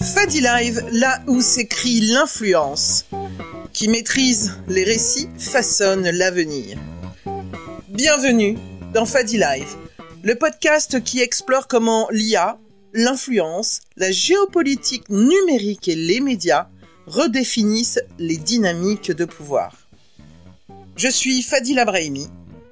Fadi Live, là où s'écrit l'influence. Qui maîtrise les récits façonne l'avenir. Bienvenue dans Fadi Live, le podcast qui explore comment l'IA, l'influence, la géopolitique numérique et les médias redéfinissent les dynamiques de pouvoir. Je suis Fadila Brahimi.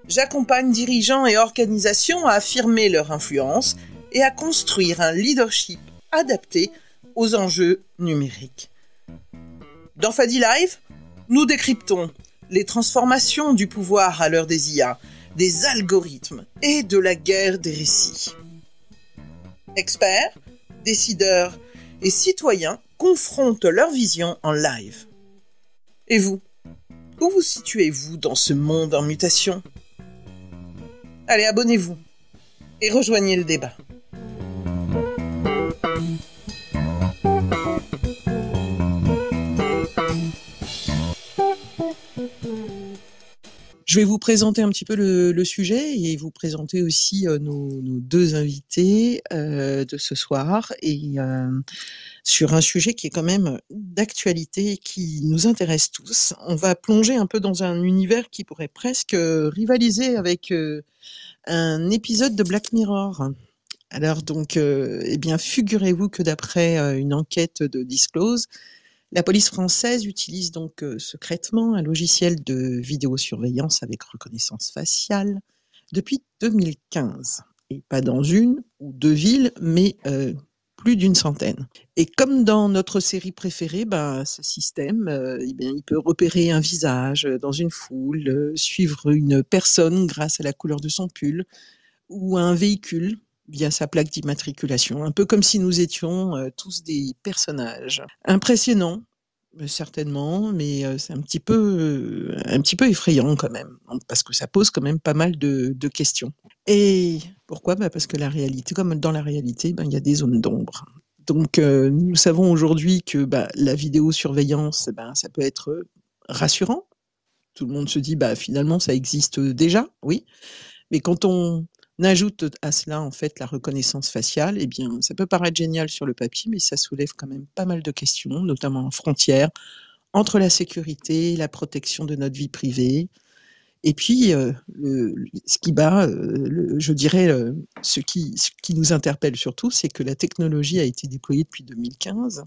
J'accompagne dirigeants et organisations à affirmer leur influence et à construire un leadership adapté aux enjeux numériques. Dans Fadi Live, nous décryptons les transformations du pouvoir à l'heure des IA, des algorithmes et de la guerre des récits. Experts, décideurs et citoyens confrontent leur vision en live. Et vous, où vous situez-vous dans ce monde en mutation ? Allez, abonnez-vous et rejoignez le débat. Je vais vous présenter un petit peu le sujet et vous présenter aussi nos deux invités de ce soir et sur un sujet qui est quand même d'actualité et qui nous intéresse tous. On va plonger un peu dans un univers qui pourrait presque rivaliser avec un épisode de Black Mirror. Alors donc, eh bien, figurez-vous que d'après une enquête de Disclose, la police française utilise donc secrètement un logiciel de vidéosurveillance avec reconnaissance faciale depuis 2015. Et pas dans une ou deux villes, mais plus d'une centaine. Et comme dans notre série préférée, ce système, il peut repérer un visage dans une foule, suivre une personne grâce à la couleur de son pull, ou un véhicule via sa plaque d'immatriculation, un peu comme si nous étions tous des personnages. Impressionnant, certainement, mais c'est un petit peu effrayant quand même, parce que ça pose quand même pas mal de questions. Et pourquoi ? Parce que la réalité, comme dans la réalité, il y a des zones d'ombre. Donc nous savons aujourd'hui que la vidéosurveillance, ça peut être rassurant. Tout le monde se dit finalement ça existe déjà, oui. Mais quand on ajoute à cela en fait la reconnaissance faciale, eh bien ça peut paraître génial sur le papier, mais ça soulève quand même pas mal de questions, notamment en frontière entre la sécurité, la protection de notre vie privée. Et puis, ce qui nous interpelle surtout, c'est que la technologie a été déployée depuis 2015,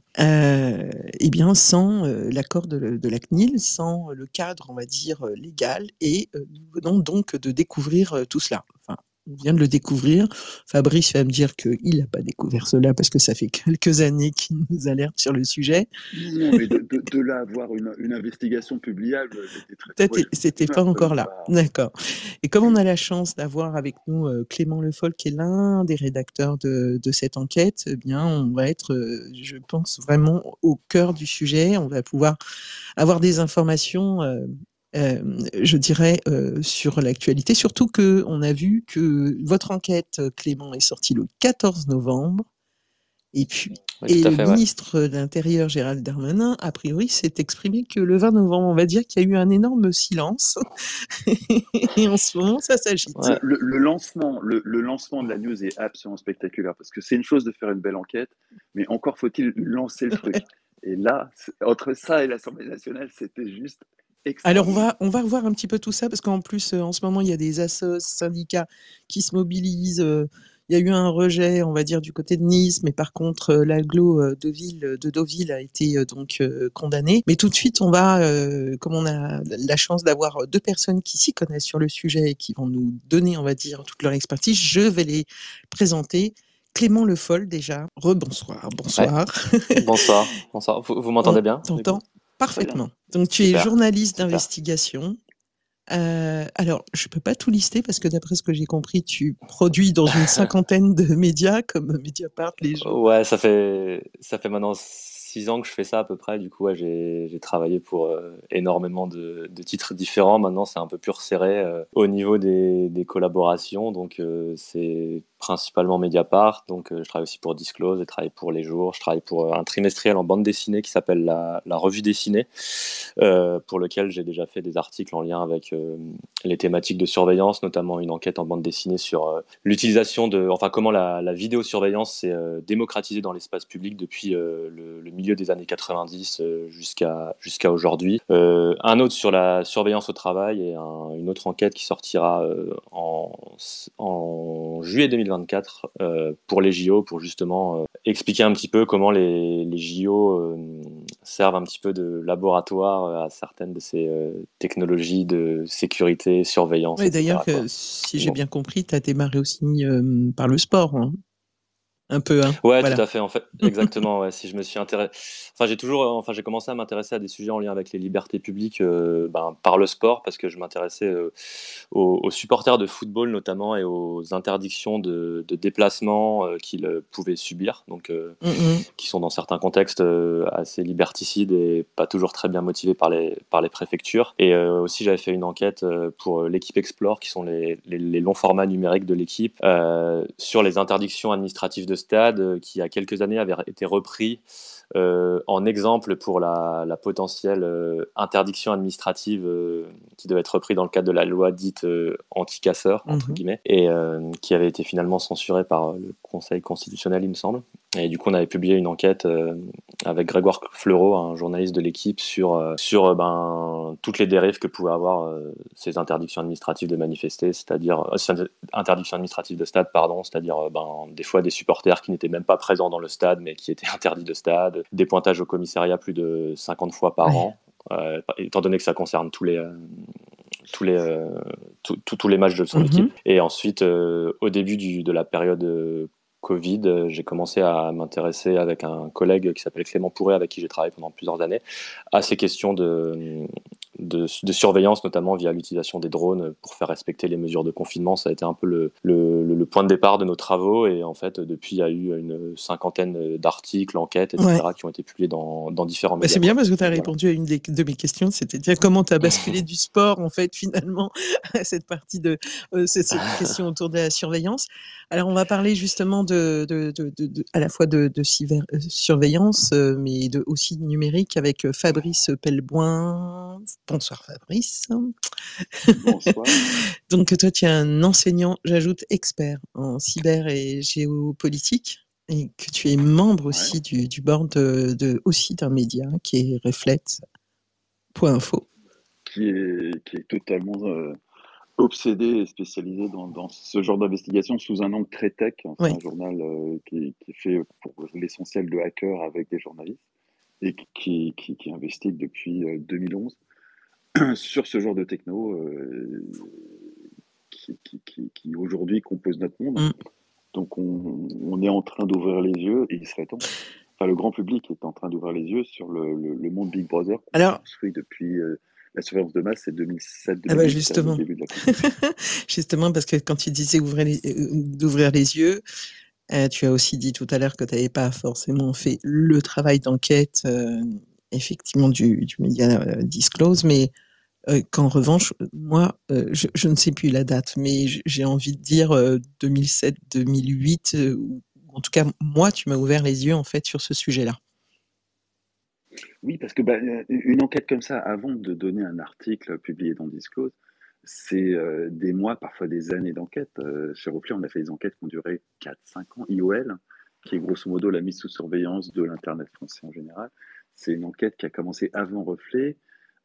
sans l'accord de la CNIL, sans le cadre, on va dire, légal, et nous venons donc de découvrir tout cela. Enfin, on vient de le découvrir. Fabrice va me dire qu'il n'a pas découvert cela parce que ça fait quelques années qu'il nous alerte sur le sujet. Non, mais de là avoir une investigation publiable, c'était pas encore là. D'accord. Et comme on a la chance d'avoir avec nous Clément Le Foll, qui est l'un des rédacteurs de cette enquête, eh bien, on va être, je pense, vraiment au cœur du sujet. On va pouvoir avoir des informations je dirais, sur l'actualité. Surtout qu'on a vu que votre enquête, Clément, est sortie le 14 novembre. Et puis, le ministre de l'Intérieur, Gérald Darmanin, a priori, s'est exprimé que le 20 novembre. On va dire qu'il y a eu un énorme silence. Et en ce moment, ça s'agite. Ouais. Le lancement de la news est absolument spectaculaire parce que c'est une chose de faire une belle enquête, mais encore faut-il lancer le truc. Et là, entre ça et l'Assemblée nationale, c'était juste alors, on va revoir un petit peu tout ça, parce qu'en plus, en ce moment, il y a des assos, syndicats qui se mobilisent. Il y a eu un rejet, on va dire, du côté de Nice, mais par contre, l'agglo de Deauville a été condamné. Mais tout de suite, on va, comme on a la chance d'avoir deux personnes qui s'y connaissent sur le sujet et qui vont nous donner, on va dire, toute leur expertise, je vais les présenter. Clément Le Foll, déjà. Rebonsoir. Bonsoir. Ouais. Bonsoir. Vous m'entendez bien ? T'entends parfaitement. Donc, tu es journaliste d'investigation. Alors, je peux pas tout lister parce que d'après ce que j'ai compris, tu produis dans une cinquantaine de médias comme Mediapart, Les Jours. Ouais, ça fait maintenant 6 ans que je fais ça à peu près. Du coup, ouais, j'ai travaillé pour énormément de titres différents. Maintenant, c'est un peu plus resserré au niveau des collaborations. Donc, c'est principalement Mediapart. Donc, je travaille aussi pour Disclose, je travaille pour Les Jours, je travaille pour un trimestriel en bande dessinée qui s'appelle la Revue Dessinée, pour lequel j'ai déjà fait des articles en lien avec les thématiques de surveillance, notamment une enquête en bande dessinée sur l'utilisation enfin comment la vidéosurveillance s'est démocratisée dans l'espace public depuis le milieu des années 90 jusqu'à aujourd'hui. Un autre sur la surveillance au travail et une autre enquête qui sortira en juillet 2024 pour les JO, pour justement expliquer un petit peu comment les JO servent un petit peu de laboratoire à certaines de ces technologies de sécurité, surveillance, Ouais, etc., d'ailleurs, quoi. si j'ai Bon. bien compris, tu as démarré aussi par le sport, hein. Un peu, hein. Ouais, tout Voilà. à fait. En fait, exactement. Ouais. Si je me suis intéressé, enfin, j'ai commencé à m'intéresser à des sujets en lien avec les libertés publiques, par le sport, parce que je m'intéressais aux supporters de football notamment et aux interdictions de déplacement qu'ils pouvaient subir, donc Mm, qui sont dans certains contextes assez liberticides et pas toujours très bien motivés par les préfectures. Et aussi, j'avais fait une enquête pour l'équipe Explore, qui sont les longs formats numériques de l'équipe, sur les interdictions administratives de stade, qui, il y a quelques années, avaient été repris en exemple pour la potentielle interdiction administrative qui devait être reprise dans le cadre de la loi dite anti-casseurs, entre mhm. guillemets, et qui avait été finalement censurée par le Conseil constitutionnel, il me semble. Et du coup, on avait publié une enquête avec Grégoire Fleureau, un journaliste de l'équipe, sur toutes les dérives que pouvaient avoir ces interdictions administratives de manifester, c'est-à-dire ces interdictions administratives de stade, pardon, c'est-à-dire des fois des supporters qui n'étaient même pas présents dans le stade, mais qui étaient interdits de stade, des pointages au commissariat plus de 50 fois par Ouais. an, étant donné que ça concerne tous les matchs de son équipe. Mhm. Et ensuite, au début de la période Covid, j'ai commencé à m'intéresser avec un collègue qui s'appelle Clément Pourret, avec qui j'ai travaillé pendant plusieurs années, à ces questions de surveillance, notamment via l'utilisation des drones pour faire respecter les mesures de confinement. Ça a été un peu le point de départ de nos travaux. Et en fait, depuis, il y a eu une cinquantaine d'articles, enquêtes, Ouais. etc., qui ont été publiés dans différents Bah, médias, c'est bien quoi. parce que tu as Donc voilà. répondu à une de mes questions, c'était de dire comment tu as basculé du sport, en fait, finalement, à cette partie cette question autour de la surveillance. Alors, on va parler justement à la fois de surveillance, mais aussi de numérique avec Fabrice Pelleboin. Bonsoir, Fabrice. Bonsoir. Donc, toi, tu es un enseignant, j'ajoute expert en cyber et géopolitique, et que tu es membre Ouais. aussi du board aussi d'un média qui est Reflet.info. Qui est totalement obsédé et spécialisé dans ce genre d'investigation sous un angle très tech. C'est Oui. un journal qui est fait pour l'essentiel de hackers avec des journalistes et qui investigue depuis 2011 sur ce genre de techno qui aujourd'hui compose notre monde. Mm. Donc on est en train d'ouvrir les yeux, et il serait temps. Enfin, le grand public est en train d'ouvrir les yeux sur le monde Big Brother qu'on Alors, construit depuis la surveillance de masse, c'est ah bah 2007-2008, le justement, début de la construction. justement parce que quand tu disais d'ouvrir les yeux, tu as aussi dit tout à l'heure que tu n'avais pas forcément fait le travail d'enquête, effectivement, du média Disclose, mais qu'en revanche, moi, je ne sais plus la date, mais j'ai envie de dire 2007-2008, ou en tout cas, moi, tu m'as ouvert les yeux, en fait, sur ce sujet-là. Oui, parce que une enquête comme ça, avant de donner un article publié dans Disclose, c'est des mois, parfois des années d'enquête. Chez Reflet, on a fait des enquêtes qui ont duré 4-5 ans. IOL, qui est grosso modo la mise sous surveillance de l'Internet français en général, c'est une enquête qui a commencé avant Reflet.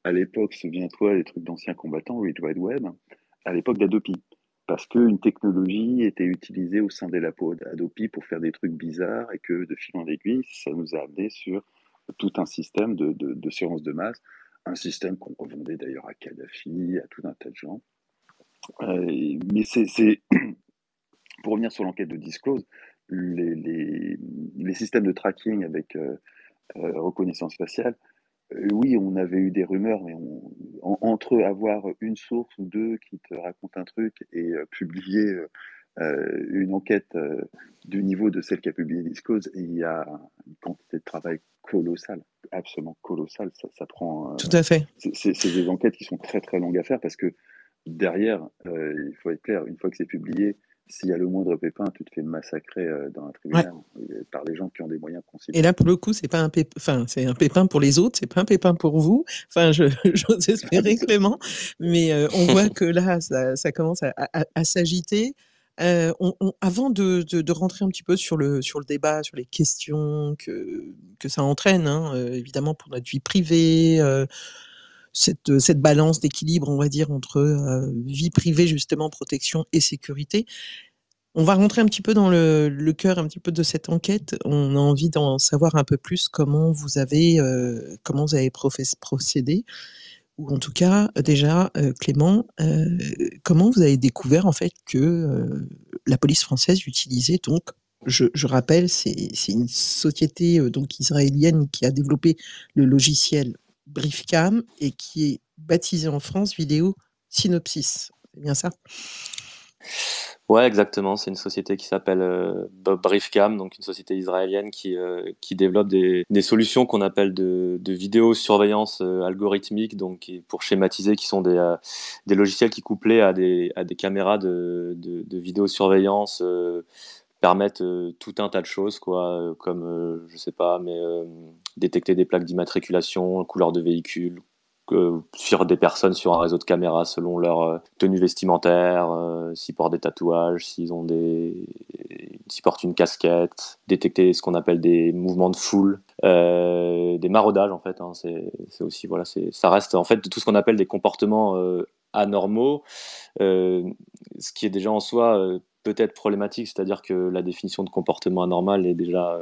À l'époque, souviens-toi, les trucs d'anciens combattants, World Wide Web, à l'époque d'Adopi. Parce qu'une technologie était utilisée au sein des lapos d'Adopi pour faire des trucs bizarres, et que de fil en aiguille, ça nous a amené sur tout un système de surveillance de masse, un système qu'on revendait d'ailleurs à Kadhafi, à tout un tas de gens. Mais pour revenir sur l'enquête de Disclose, les, les, les systèmes de tracking avec reconnaissance faciale, oui, on avait eu des rumeurs, mais entre avoir une source ou deux qui te racontent un truc et publier une enquête du niveau de celle qui a publié Disclose, il y a une quantité de travail colossal, absolument colossal. Ça prend, Tout à fait. c'est des enquêtes qui sont très très longues à faire parce que derrière, il faut être clair, une fois que c'est publié, s'il y a le moindre pépin, tu te fais massacrer dans un Ouais. tribunal par des gens qui ont des moyens Et considérables. là, pour le coup, c'est pas un pépin, enfin, c'est un pépin pour les autres, c'est pas un pépin pour vous. Enfin, j'ose espérer, Clément, mais on voit que là, ça commence à s'agiter. Avant de rentrer un petit peu sur le débat, sur les questions que ça entraîne, hein, évidemment pour notre vie privée, cette balance d'équilibre, on va dire, entre vie privée, justement, protection et sécurité. On va rentrer un petit peu dans le cœur un petit peu de cette enquête. On a envie d'en savoir un peu plus comment vous avez procédé, ou en tout cas, déjà, Clément, comment vous avez découvert en fait que la police française utilisait donc, je rappelle, c'est une société donc israélienne qui a développé le logiciel Briefcam et qui est baptisé en France Vidéo Synopsis. C'est bien ça? Ouais, exactement. C'est une société qui s'appelle Briefcam, donc une société israélienne qui développe des solutions qu'on appelle de vidéosurveillance algorithmique, donc pour schématiser, qui sont des logiciels qui couplés à des caméras de vidéosurveillance permettent tout un tas de choses, quoi, comme je sais pas, mais détecter des plaques d'immatriculation, couleur de véhicule, suivre des personnes sur un réseau de caméras selon leur tenue vestimentaire, s'ils portent des tatouages, s'ils portent une casquette, détecter ce qu'on appelle des mouvements de foule, des maraudages en fait. Hein, c'est aussi voilà, ça reste en fait tout ce qu'on appelle des comportements anormaux, ce qui est déjà en soi peut-être problématique, c'est-à-dire que la définition de comportement anormal est déjà,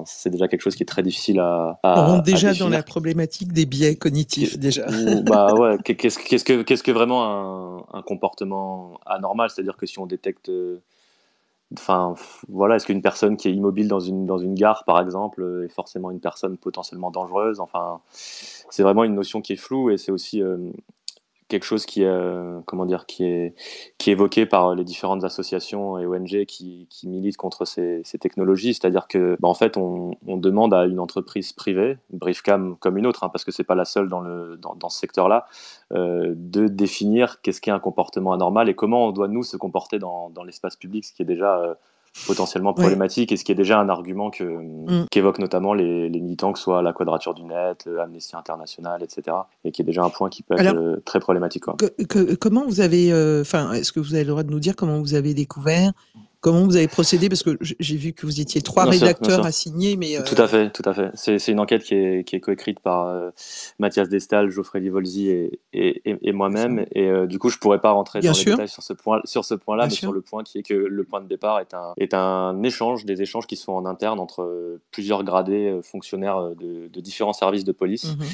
c'est déjà quelque chose qui est très difficile On rentre à déjà dans la définir. problématique des biais cognitifs, déjà. Bah ouais, qu'est-ce que vraiment un comportement anormal? C'est-à-dire que si on détecte, voilà, est-ce qu'une personne qui est immobile dans une gare, par exemple, est forcément une personne potentiellement dangereuse? Enfin, c'est vraiment une notion qui est floue et c'est aussi quelque chose qui est, qui est évoqué par les différentes associations et ONG qui militent contre ces technologies. C'est-à-dire que, en fait, on demande à une entreprise privée, Briefcam comme une autre, hein, parce que c'est pas la seule dans ce secteur-là, de définir qu'est-ce qu'est un comportement anormal et comment on doit nous se comporter dans l'espace public, ce qui est déjà potentiellement Ouais. problématique et ce qui est déjà un argument qu'évoquent notamment les militants, que ce soit la Quadrature du Net, Amnesty International, etc. Et qui est déjà un point qui peut être Alors, très problématique, quoi. comment vous avez, est-ce que vous avez le droit de nous dire comment vous avez découvert, comment vous avez procédé, parce que j'ai vu que vous étiez 3 Bien sûr, bien rédacteurs sûr. à signer, mais Tout à fait, tout à fait. C'est une enquête qui est coécrite par Mathias Destal, Geoffrey Livolzi et moi-même. Et du coup, je pourrais pas rentrer bien dans les sûr, détails sur ce point-là, bien mais sur sûr. le point qui est que le point de départ est un échange, des échanges qui sont en interne entre plusieurs gradés fonctionnaires de différents services de police, Mhm.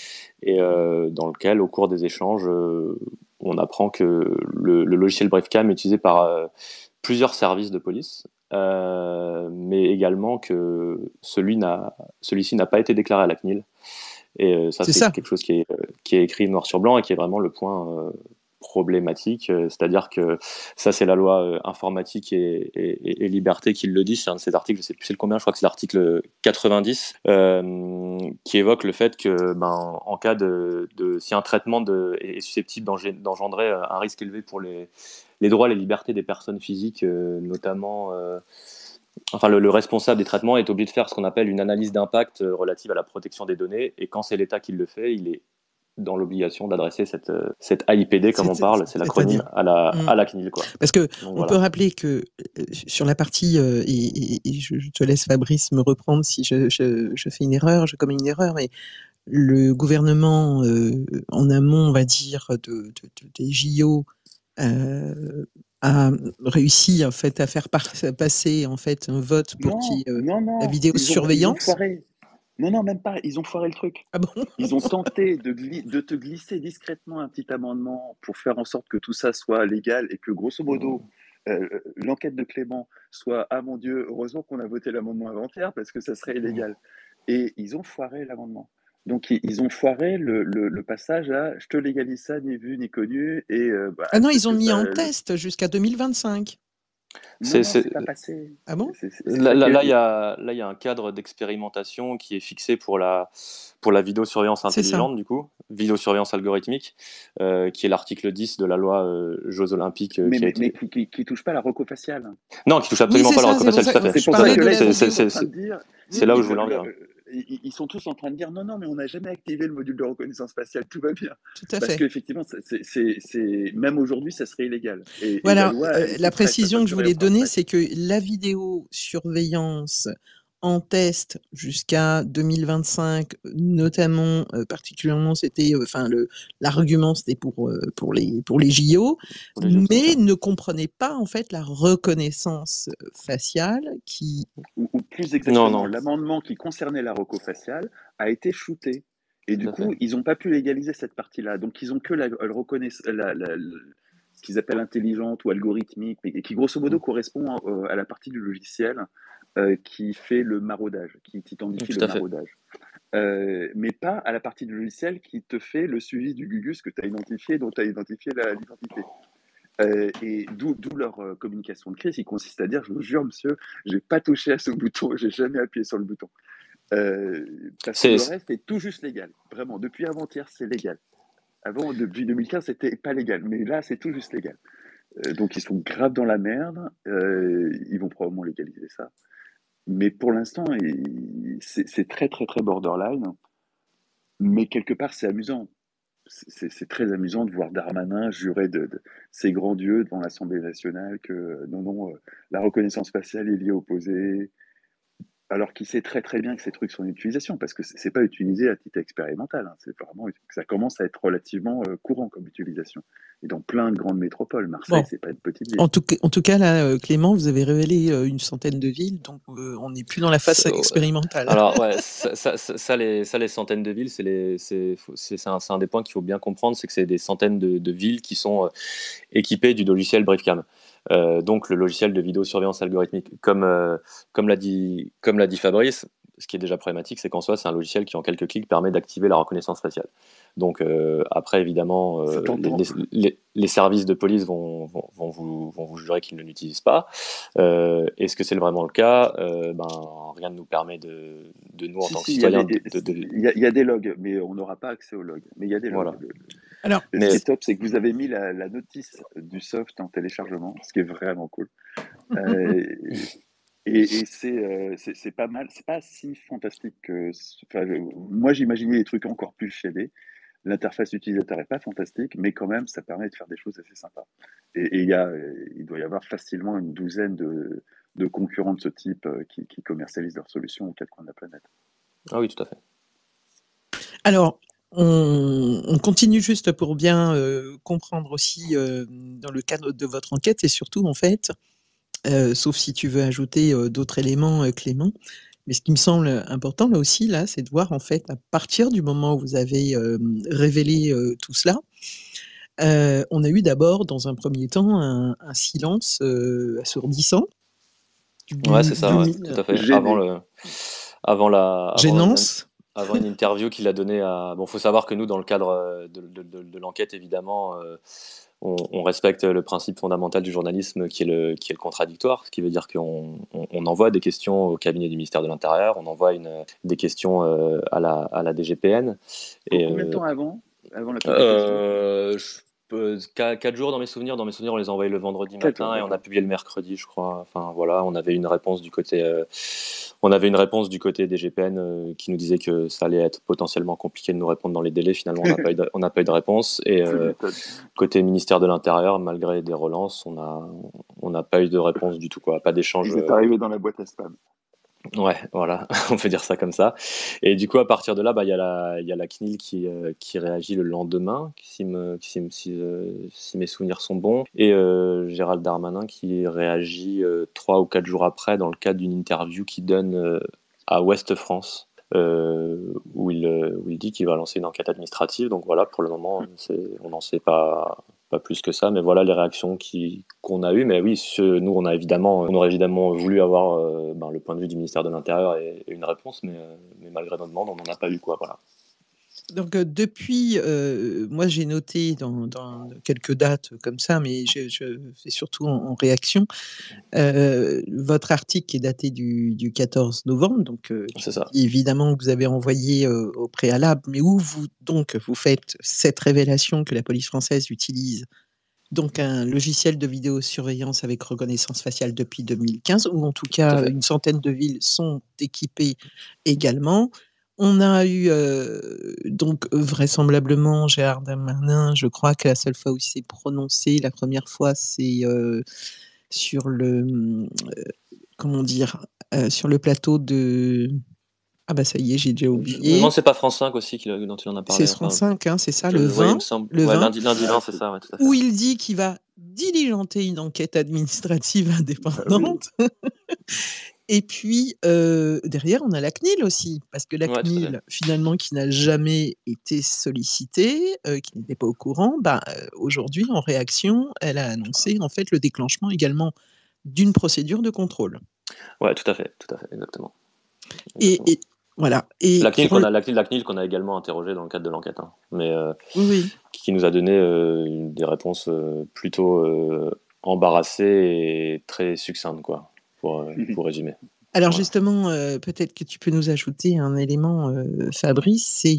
et dans lequel, au cours des échanges, on apprend que le logiciel Briefcam est utilisé par plusieurs services de police, mais également que celui-ci n'a pas été déclaré à la CNIL. Et ça, C'est c'est ça. quelque chose qui est écrit noir sur blanc et qui est vraiment le point problématique. C'est-à-dire que ça, c'est la loi informatique et liberté qui le dit. C'est un de ces articles, je sais plus c'est le combien, je crois que c'est l'article 90, qui évoque le fait que, en cas si un traitement est susceptible d'engendrer un risque élevé pour les droits et les libertés des personnes physiques, notamment. Le responsable des traitements est obligé de faire ce qu'on appelle une analyse d'impact relative à la protection des données, et quand c'est l'État qui le fait, il est dans l'obligation d'adresser cette AIPD, comme on parle, c'est l'acronyme, C'est-à-dire, à la CNIL, quoi. parce que Donc on peut voilà. rappeler que sur la partie, et je te laisse Fabrice me reprendre si je fais une erreur, je commets une erreur, mais le gouvernement en amont, on va dire, des JO, a réussi en fait à faire passer en fait un vote pour Non, qu'il y ait non, la non, ils ont vidéosurveillance. foiré. Non, non, même pas, ils ont foiré le truc. Ah bon? Ils ont tenté de te glisser discrètement un petit amendement pour faire en sorte que tout ça soit légal et que, grosso modo, l'enquête de Clément soit, ah mon Dieu, heureusement qu'on a voté l'amendement avant-hier parce que ça serait illégal. Et ils ont foiré l'amendement. Donc, ils ont foiré le passage à je te légalise ça, ni vu ni connu. Et Ah non, c'est ce ils ont que mis ça. en test jusqu'à 2025. Non, C'est, non, c'est- c'est pas passé. Ah bon? C'est ça qui est. Là, il y a un cadre d'expérimentation qui est fixé pour la vidéosurveillance C'est ça. intelligente, du coup, vidéosurveillance algorithmique, qui est l'article 10 de la loi Jeux Olympiques Mais, qui a mais, mais été. qui touche pas la faciale. Non, qui touche Oui, absolument c'est pas le ça, c'est pour recofacial, ça tout à que fait. C'est je pour ça parlais que de là, la ils sont vidéo. tous en train de dire. Oui, C'est là où mais je voulais en venir. ils sont tous en train de dire non, non, mais on n'a jamais activé le module de reconnaissance faciale, tout va bien. Tout à Parce fait. qu'effectivement, même aujourd'hui, ça serait illégal. Et la Voilà, loi, elle la était prête, la précision que je voiture est voulais encore donner, prête. c'est que la vidéosurveillance en test jusqu'à 2025, notamment, particulièrement, c'était, enfin, l'argument, c'était pour les JO, Pour les Jeux, tout à fait. mais ne comprenait pas, en fait, la reconnaissance faciale qui, Ou plus Non, exactement, non, l'amendement qui concernait la rocofaciale a été shooté. Et tout du à fait. coup, ils n'ont pas pu légaliser cette partie-là. Donc, ils ont que ce qu'ils appellent intelligente ou algorithmique, mais qui grosso modo Mm. correspond à la partie du logiciel qui fait le maraudage, qui t'identifie le Tout à fait. maraudage. Mais pas à la partie du logiciel qui te fait le suivi du Gugus que tu as identifié, dont tu as identifié l'identité. Et d'où leur communication de crise, qui consiste à dire, je vous jure, monsieur, j'ai pas touché à ce bouton, j'ai jamais appuyé sur le bouton. Parce que C'est, le reste est tout juste légal. Vraiment, depuis avant-hier, c'est légal. Avant, depuis 2015, c'était pas légal. Mais là, c'est tout juste légal. Donc, ils sont grave dans la merde. Ils vont probablement légaliser ça. Mais pour l'instant, c'est très, très, très borderline. Mais quelque part, c'est amusant. C'est très amusant de voir Darmanin jurer de ses grands dieux devant l'Assemblée nationale que non, non, la reconnaissance faciale est liée au posé, alors qu'il sait très très bien que ces trucs sont en utilisation, parce que c'est pas utilisé à titre expérimental, hein. C'est vraiment, ça commence à être relativement courant comme utilisation. Et dans plein de grandes métropoles, Marseille, bon, c'est pas une petite ville. en tout cas, là, Clément, vous avez révélé une centaine de villes, donc on n'est plus dans la phase c'est- expérimentale. Alors ouais, ça, les centaines de villes, c'est un des points qu'il faut bien comprendre, c'est que c'est des centaines de villes qui sont équipées du logiciel BriefCam. Donc le logiciel de vidéosurveillance algorithmique, comme l'a dit Fabrice, ce qui est déjà problématique, c'est qu'en soi, c'est un logiciel qui en quelques clics permet d'activer la reconnaissance faciale. Donc après, évidemment, C'est tentant. les services de police vont vous jurer qu'ils ne l'utilisent pas. Est-ce que c'est vraiment le cas? Ben, rien ne nous permet de nous, en Si, tant que si, il y a citoyens, des, il y a des logs, mais on n'aura pas accès aux logs. Mais il y a des logs. voilà. Alors, Et ce qui Mais est top, c'est que vous avez mis la notice du soft en téléchargement, ce qui est vraiment cool. Euh, et c'est pas mal, c'est pas si fantastique que. Enfin, moi, j'imaginais des trucs encore plus chiadés. L'interface utilisateur est pas fantastique, mais quand même, ça permet de faire des choses assez sympas. Et il doit y avoir facilement une douzaine de concurrents de ce type qui commercialisent leurs solutions aux quatre coins de la planète. ah oui, tout à fait. alors, on continue juste pour bien comprendre aussi dans le cadre de votre enquête et surtout, en fait, sauf si tu veux ajouter d'autres éléments, Clément, mais ce qui me semble important là aussi, là, c'est de voir en fait à partir du moment où vous avez révélé tout cela, on a eu d'abord dans un premier temps un silence assourdissant, Ouais, c'est ça, ouais, tout d'une à fait. Gêné. Avant la, gênance. avant une interview qu'il a donnée à. Bon, faut savoir que nous, dans le cadre de l'enquête, évidemment, on respecte le principe fondamental du journalisme qui est le contradictoire, ce qui veut dire on envoie des questions au cabinet du ministère de l'Intérieur, on envoie des questions à la DGPN. Et, Combien de temps avant la publication? 4 jours dans mes souvenirs, on les a envoyés le vendredi 4 jours, matin et on a d'accord. publié le mercredi, je crois. Enfin voilà, on avait une réponse du côté des GPN qui nous disait que ça allait être potentiellement compliqué de nous répondre dans les délais. Finalement, on n'a pas eu de réponse. Et Tu m'étonnes. côté ministère de l'Intérieur, malgré des relances, on n'a pas eu de réponse du tout, quoi. Pas d'échange. Vous êtes arrivé dans la boîte à spam. Ouais, voilà, on peut dire ça comme ça. Et du coup, à partir de là, bah, il y a la CNIL qui réagit le lendemain, si mes souvenirs sont bons, et Gérald Darmanin qui réagit 3 ou 4 jours après dans le cadre d'une interview qu'il donne à Ouest France, où il dit qu'il va lancer une enquête administrative. Donc voilà, pour le moment, on n'en sait pas plus que ça, mais voilà les réactions qu'on a eues. Mais oui, nous, on aurait évidemment voulu avoir le point de vue du ministère de l'Intérieur et une réponse, mais malgré nos demandes, on n'en a pas eu, quoi. Voilà. Donc, depuis, moi j'ai noté dans quelques dates comme ça, mais je fais surtout en réaction, votre article qui est daté du 14 novembre, donc, tu C'est me ça. dis évidemment que vous avez envoyé, au préalable, mais où vous faites cette révélation que la police française utilise donc un logiciel de vidéosurveillance avec reconnaissance faciale depuis 2015, ou en tout Tout à cas fait. une centaine de villes sont équipées également. On a eu donc vraisemblablement Gérard Darmanin, je crois que la seule fois où il s'est prononcé, la première fois, c'est sur comment dire, sur le plateau de. Ah bah ça y est, j'ai déjà Je me demande oublié. si c'est pas France 5 aussi dont il en a C'est parlé. France Enfin, 5, hein, c'est ça, ouais, il me semble. le Ouais, 20, lundi 20, c'est ça, ouais, tout à fait. où il dit qu'il va diligenter une enquête administrative Bah oui. indépendante. Et puis, derrière, on a la CNIL aussi, parce que la Ouais, tout à fait. CNIL, finalement, qui n'a jamais été sollicitée, qui n'était pas au courant, bah, aujourd'hui, en réaction, elle a annoncé, en fait, le déclenchement également d'une procédure de contrôle. Ouais, tout à fait, exactement. Et voilà. Et La CNIL pour le. la CNIL qu'on a également interrogée dans le cadre de l'enquête, hein, mais Oui, oui. qui nous a donné des réponses plutôt embarrassées et très succinctes, quoi, pour résumer. Alors Voilà. justement, peut-être que tu peux nous ajouter un élément, Fabrice, c'est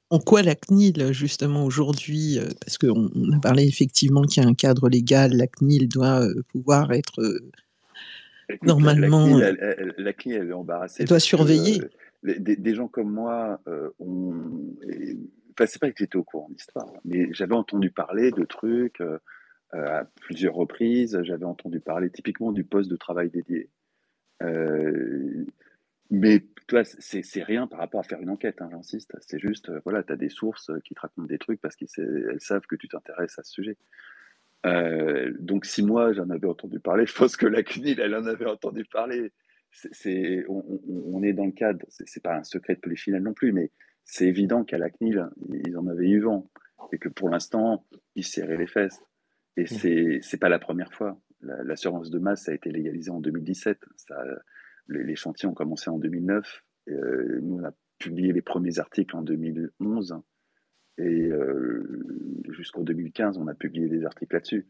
en quoi la CNIL, justement, aujourd'hui, parce qu'on a parlé effectivement qu'il y a un cadre légal, la CNIL doit pouvoir être Écoute, normalement, la CNIL, elle est elle embarrassée doit parce que surveiller. des gens comme moi, enfin, c'est pas que j'étais au courant d'histoire, mais j'avais entendu parler de trucs à plusieurs reprises. J'avais entendu parler typiquement du poste de travail dédié. Euh, mais toi, c'est rien par rapport à faire une enquête, hein, j'insiste. C'est juste, voilà, tu as des sources qui te racontent des trucs parce qu'elles savent que tu t'intéresses à ce sujet. Donc si moi j'en avais entendu parler, je pense que la CNIL, elle en avait entendu parler. On est dans le cadre, c'est pas un secret de polichinelle non plus, mais c'est évident qu'à la CNIL, ils en avaient eu vent et que pour l'instant, ils se serraient les fesses. Et c'est pas la première fois. La surveillance de masse a été légalisée en 2017. Les chantiers ont commencé en 2009. Nous, on a publié les premiers articles en 2011. Et jusqu'en 2015, on a publié des articles là-dessus.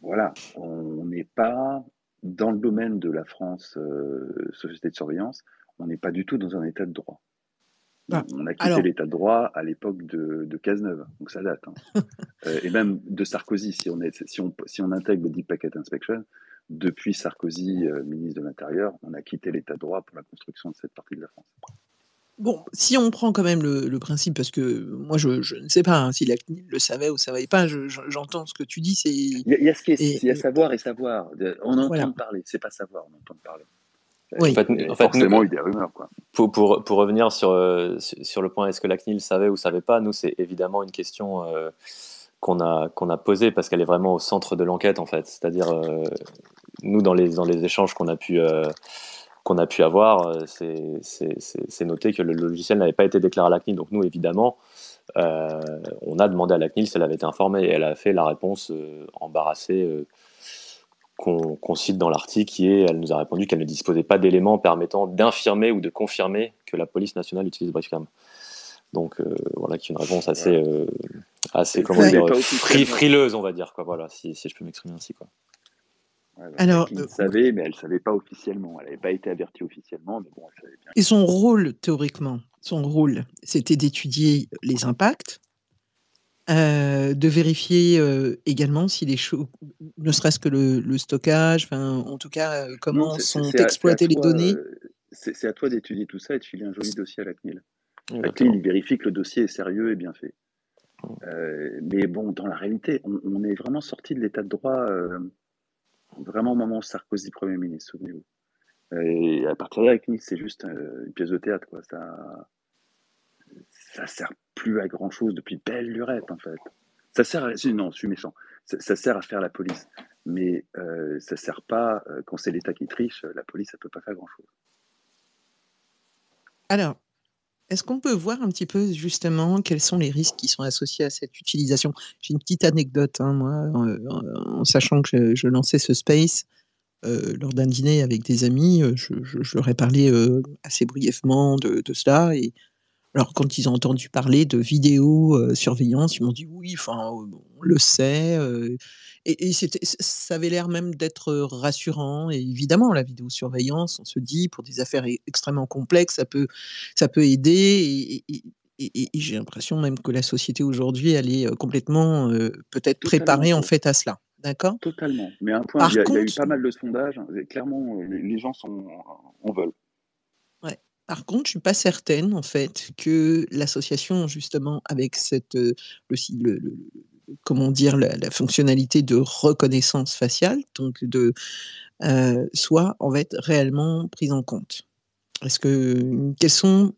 Voilà, on n'est pas dans le domaine de la France société de surveillance, on n'est pas du tout dans un état de droit. Bah, On a quitté alors, l'état de droit à l'époque de Cazeneuve, donc ça date, hein. Et même de Sarkozy, si on intègre le Deep Packet Inspection, depuis Sarkozy, ministre de l'Intérieur, on a quitté l'état de droit pour la construction de cette partie de la France. bon, si on prend quand même le principe, parce que moi je ne sais pas hein, si la CNIL le savait ou ne savait pas, j'entends ce que tu dis, Il y a ce qui est, il y a et savoir et savoir. On voilà. entend parler, c'est pas savoir, on entend parler. En Oui. fait, Il y a forcément eu des rumeurs, quoi. pour revenir sur le point, est-ce que la CNIL savait ou savait pas, nous, c'est évidemment une question qu'on a posée parce qu'elle est vraiment au centre de l'enquête, en fait. C'est-à-dire, nous, dans les échanges qu'on a pu avoir, c'est noté que le logiciel n'avait pas été déclaré à la CNIL. Donc nous, évidemment, on a demandé à la CNIL si elle avait été informée et elle a fait la réponse embarrassée qu'on cite dans l'article, qui est, elle nous a répondu qu'elle ne disposait pas d'éléments permettant d'infirmer ou de confirmer que la police nationale utilise Briefcam. Donc voilà, qui est une réponse assez, Elle comment savait dire, pas officiellement. frileuse, on va dire, quoi. Voilà, si je peux m'exprimer ainsi, quoi. Ouais, ouais. La Alors, CNIL savait, mais elle savait pas officiellement. Elle n'avait pas été avertie officiellement, mais bon, elle savait bien. et son rôle, théoriquement, son rôle, c'était d'étudier les impacts, de vérifier également si les choses, ne serait-ce que le stockage, enfin, en tout cas, Non, comment sont c'est à exploitées les toi, données. c'est à toi d'étudier tout ça et de filer un joli dossier à la CNIL. La CNIL, Exactement. il vérifie que le dossier est sérieux et bien fait. Mais bon, dans la réalité, on est vraiment sorti de l'état de droit, vraiment au moment où Sarkozy Premier ministre, souvenez-vous. Et à partir de là, la CNIL, c'est juste une pièce de théâtre, quoi. Ça sert plus à grand chose depuis belle lurette, en fait. Ça sert à, non, je suis méchant. Ça sert à faire la police. Mais ça sert pas, quand c'est l'État qui triche, la police, elle peut pas faire grand chose. Alors, est-ce qu'on peut voir un petit peu justement quels sont les risques qui sont associés à cette utilisation? J'ai une petite anecdote, hein, moi, en sachant que je lançais ce space lors d'un dîner avec des amis, je leur ai parlé assez brièvement de cela. Et Alors quand ils ont entendu parler de vidéo surveillance, ils m'ont dit: «Oui, enfin, on le sait», et ça avait l'air même d'être rassurant, et évidemment la vidéosurveillance, on se dit pour des affaires extrêmement complexes, ça peut aider, et j'ai l'impression même que la société aujourd'hui, elle est, complètement, peut-être Totalement préparée en faux, fait à cela. D'accord? totalement. Mais à un point, Par il y a eu contre pas mal de sondages, et clairement, les gens sont en veulent. Ouais. Par contre, je suis pas certaine en fait que l'association justement avec cette, le comment dire? La fonctionnalité de reconnaissance faciale, donc soit en fait réellement prise en compte. Est-ce que quels sont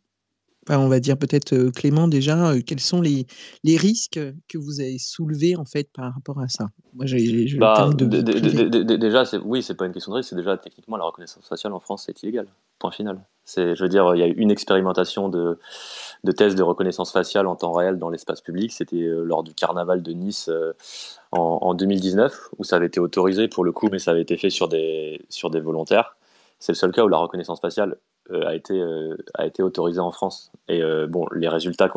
enfin, on va dire peut-être, Clément déjà, quels sont les risques que vous avez soulevés en fait par rapport à ça? Moi je Bah, parle de vie privée. déjà, oui, c'est pas une question de risque, c'est déjà techniquement la reconnaissance faciale en France, c'est illégal. Point final. Je veux dire, il y a eu une expérimentation de tests de reconnaissance faciale en temps réel dans l'espace public. C'était lors du carnaval de Nice en 2019, où ça avait été autorisé pour le coup, mais ça avait été fait sur des volontaires. C'est le seul cas où la reconnaissance faciale a été autorisée en France. Et bon, les résultats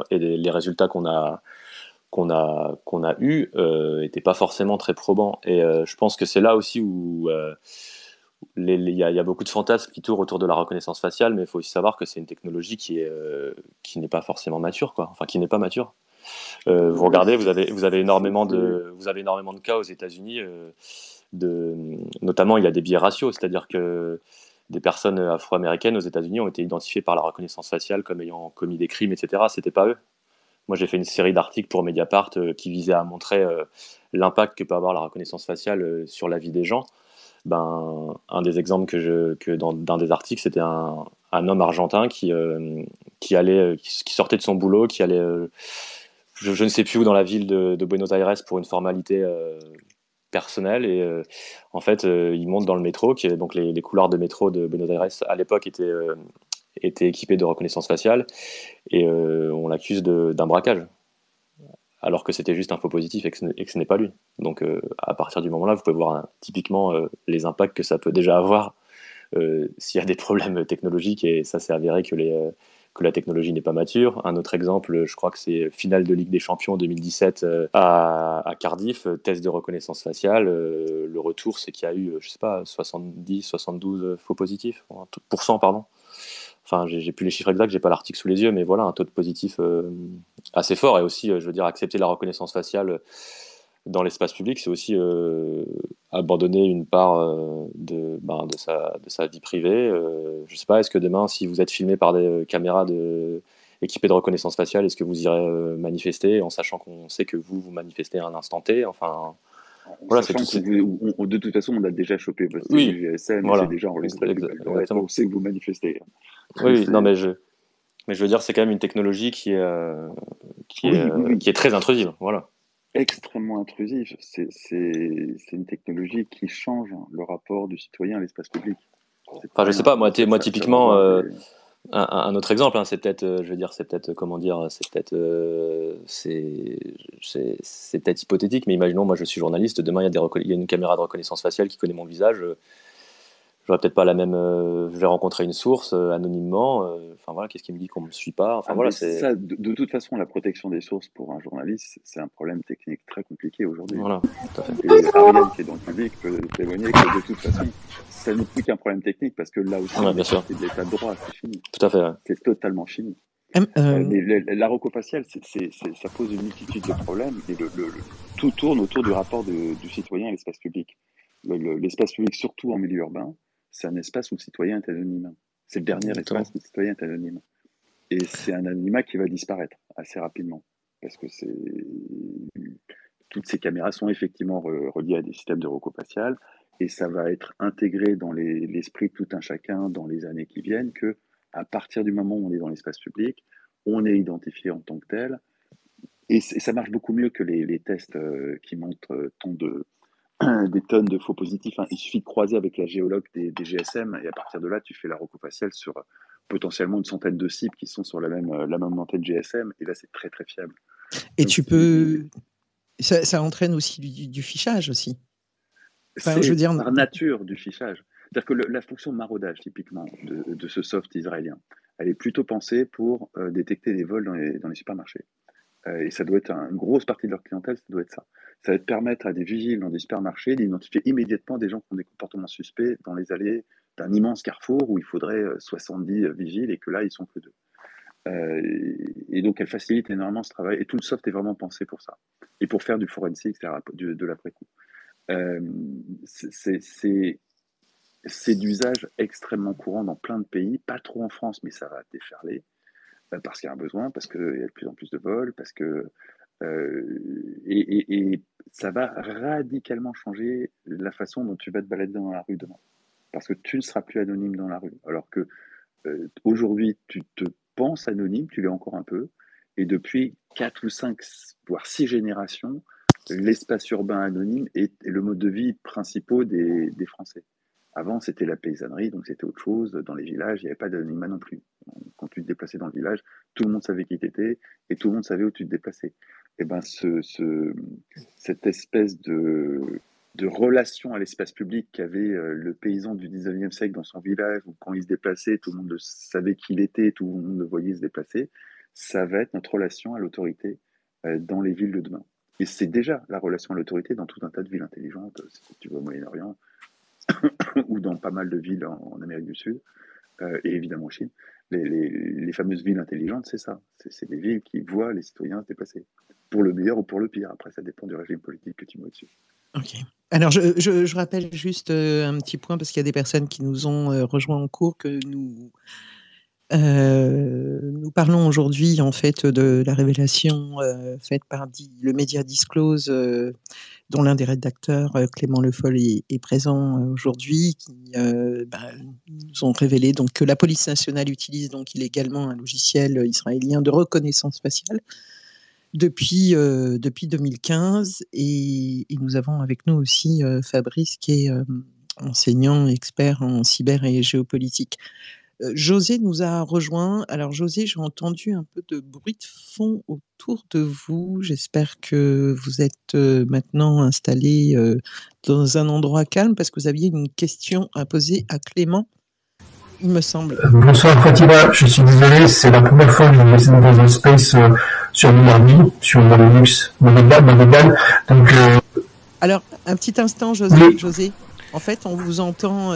qu'on a eu n'étaient pas forcément très probants. Et je pense que c'est là aussi où il y a beaucoup de fantasmes qui tournent autour de la reconnaissance faciale, mais il faut aussi savoir que c'est une technologie qui n'est pas forcément mature, quoi. Enfin, qui n'est pas mature. Vous Oui, regardez, vous avez énormément de cas aux États-Unis, notamment il y a des biais raciaux, c'est-à-dire que des personnes afro-américaines aux États-Unis ont été identifiées par la reconnaissance faciale comme ayant commis des crimes, etc. C'était pas eux. Moi, j'ai fait une série d'articles pour Mediapart qui visait à montrer l'impact que peut avoir la reconnaissance faciale sur la vie des gens. Ben, un des exemples d'un des articles, c'était un homme argentin qui sortait de son boulot, qui allait, je ne sais plus où dans la ville de Buenos Aires pour une formalité personnelle, et en fait, il monte dans le métro, donc les couloirs de métro de Buenos Aires à l'époque étaient équipés de reconnaissance faciale, et on l'accuse d'un braquage alors que c'était juste un faux positif et que ce n'est pas lui. Donc à partir du moment-là, vous pouvez voir typiquement les impacts que ça peut déjà avoir s'il y a des problèmes technologiques, et ça s'est avéré que la technologie n'est pas mature. Un autre exemple, je crois que c'est finale de Ligue des Champions 2017 à Cardiff, test de reconnaissance faciale. Le retour, c'est qu'il y a eu, je sais pas, 70, 72 faux positifs, pour cent, pardon. Enfin, j'ai plus les chiffres exacts, j'ai pas l'article sous les yeux, mais voilà, un taux de positif assez fort. Et aussi, je veux dire, accepter la reconnaissance faciale dans l'espace public, c'est aussi abandonner une part de sa vie privée. Je sais pas, est-ce que demain, si vous êtes filmé par des caméras équipées de reconnaissance faciale, est-ce que vous irez manifester en sachant qu'on sait que vous manifestez à un instant T? Enfin, En voilà, c'est tout. sachant que de toute façon, on a déjà chopé votre Oui, GSM et c'est voilà, déjà enregistré depuis belle lurette. exactement. On sait que vous manifestez. Oui, non, C'est- mais je veux dire, c'est quand même une technologie Oui, oui, oui. qui est très intrusive. Voilà. Extrêmement intrusif. C'est une technologie qui change le rapport du citoyen à l'espace public. C'est pas Enfin, je sais rien. pas, moi Ça va typiquement, avoir des. un autre exemple, hein, c'est peut-être, je veux dire, c'est peut-être, comment dire, c'est peut-être hypothétique, mais imaginons, moi je suis journaliste, demain il y a une caméra de reconnaissance faciale qui connaît mon visage, j'aurais peut-être pas la même, je vais rencontrer une source anonymement, enfin voilà, qu'est-ce qui me dit qu'on me suit pas, enfin Ah, voilà, mais c'est, ça, de toute façon, la protection des sources pour un journaliste, c'est un problème technique très compliqué aujourd'hui. voilà, tout à fait. Et Ariel, qui est dans le public, peut témoigner que de toute façon, ça n'est plus qu'un problème technique parce que là aussi, Ouais, on bien est sûr, sorti de l'état de droit, c'est fini. tout à fait, ouais. C'est totalement fini. Hem, Mais la rocofaciale, ça pose une multitude de problèmes et tout tourne autour du rapport du citoyen à l'espace public. L'espace public, surtout en milieu urbain, c'est un espace où le citoyen est anonyme. C'est le dernier Exactement. espace où le citoyen est anonyme. Et c'est un anonymat qui va disparaître assez rapidement. Parce que toutes ces caméras sont effectivement reliées à des systèmes de recofacial. Et ça va être intégré dans l'esprit de tout un chacun dans les années qui viennent que, à partir du moment où on est dans l'espace public, on est identifié en tant que tel. Et ça marche beaucoup mieux que les tests qui montrent des tonnes de faux positifs, hein. Il suffit de croiser avec la géologue des GSM et à partir de là, tu fais la recofaciale sur potentiellement une centaine de cibles qui sont sur la même antenne GSM et là, c'est très très fiable. et Donc, tu peux ça entraîne aussi du fichage aussi? Enfin, je c'est veux dire par nature du fichage. C'est-à-dire que la fonction de maraudage, typiquement, de ce soft israélien, elle est plutôt pensée pour détecter des vols dans les supermarchés. Et ça doit être une grosse partie de leur clientèle, ça doit être ça. Ça va te permettre à des vigiles dans des supermarchés d'identifier immédiatement des gens qui ont des comportements suspects dans les allées d'un immense carrefour où il faudrait 70 vigiles et que là, ils sont que deux. Et donc, elle facilite énormément ce travail. Et tout le soft est vraiment pensé pour ça. Et pour faire du forensic, c'est-à-dire de l'après-coup. Euh, c'est d'usage extrêmement courant dans plein de pays, pas trop en France, mais ça va déferler, parce qu'il y a un besoin, parce qu'il y a de plus en plus de vols, parce que et ça va radicalement changer la façon dont tu vas te balader dans la rue demain. Parce que tu ne seras plus anonyme dans la rue. Alors que aujourd'hui, tu te penses anonyme, tu l'es encore un peu, et depuis 4 ou 5, voire 6 générations, l'espace urbain anonyme est le mode de vie principal des Français. Avant, c'était la paysannerie, donc c'était autre chose. Dans les villages, il n'y avait pas d'anonymat non plus. Quand tu te déplaçais dans le village, tout le monde savait qui tu étais et tout le monde savait où tu te déplaçais. Et ben, cette espèce de relation à l'espace public qu'avait le paysan du 19e siècle dans son village, où quand il se déplaçait, tout le monde savait qui il était, tout le monde le voyait se déplacer, ça va être notre relation à l'autorité dans les villes de demain. Et c'est déjà la relation à l'autorité dans tout un tas de villes intelligentes, si tu vas au Moyen-Orient, ou dans pas mal de villes en Amérique du Sud, et évidemment en Chine. Les fameuses villes intelligentes, c'est ça. C'est des villes qui voient les citoyens se déplacer. Pour le meilleur ou pour le pire. Après, ça dépend du régime politique que tu mets dessus. Ok. Alors, je rappelle juste un petit point, parce qu'il y a des personnes qui nous ont rejoints en cours, que nous parlons aujourd'hui en fait de la révélation faite par le média Disclose, dont l'un des rédacteurs, Clément Le Foll, est présent aujourd'hui, qui nous ont révélé donc que la police nationale utilise donc illégalement un logiciel israélien de reconnaissance faciale depuis 2015, et nous avons avec nous aussi Fabrice, qui est enseignant expert en cyber et géopolitique. José nous a rejoint. Alors José, j'ai entendu un peu de bruit de fond autour de vous. J'espère que vous êtes maintenant installé dans un endroit calme, parce que vous aviez une question à poser à Clément, il me semble. Bonsoir Fatima, je suis désolé, c'est la première fois que je vais essayer dans un space sur mon ordi, sur mon Linux, mon mobile. Donc, Alors, un petit instant, José. Oui. José. En fait, on vous entend.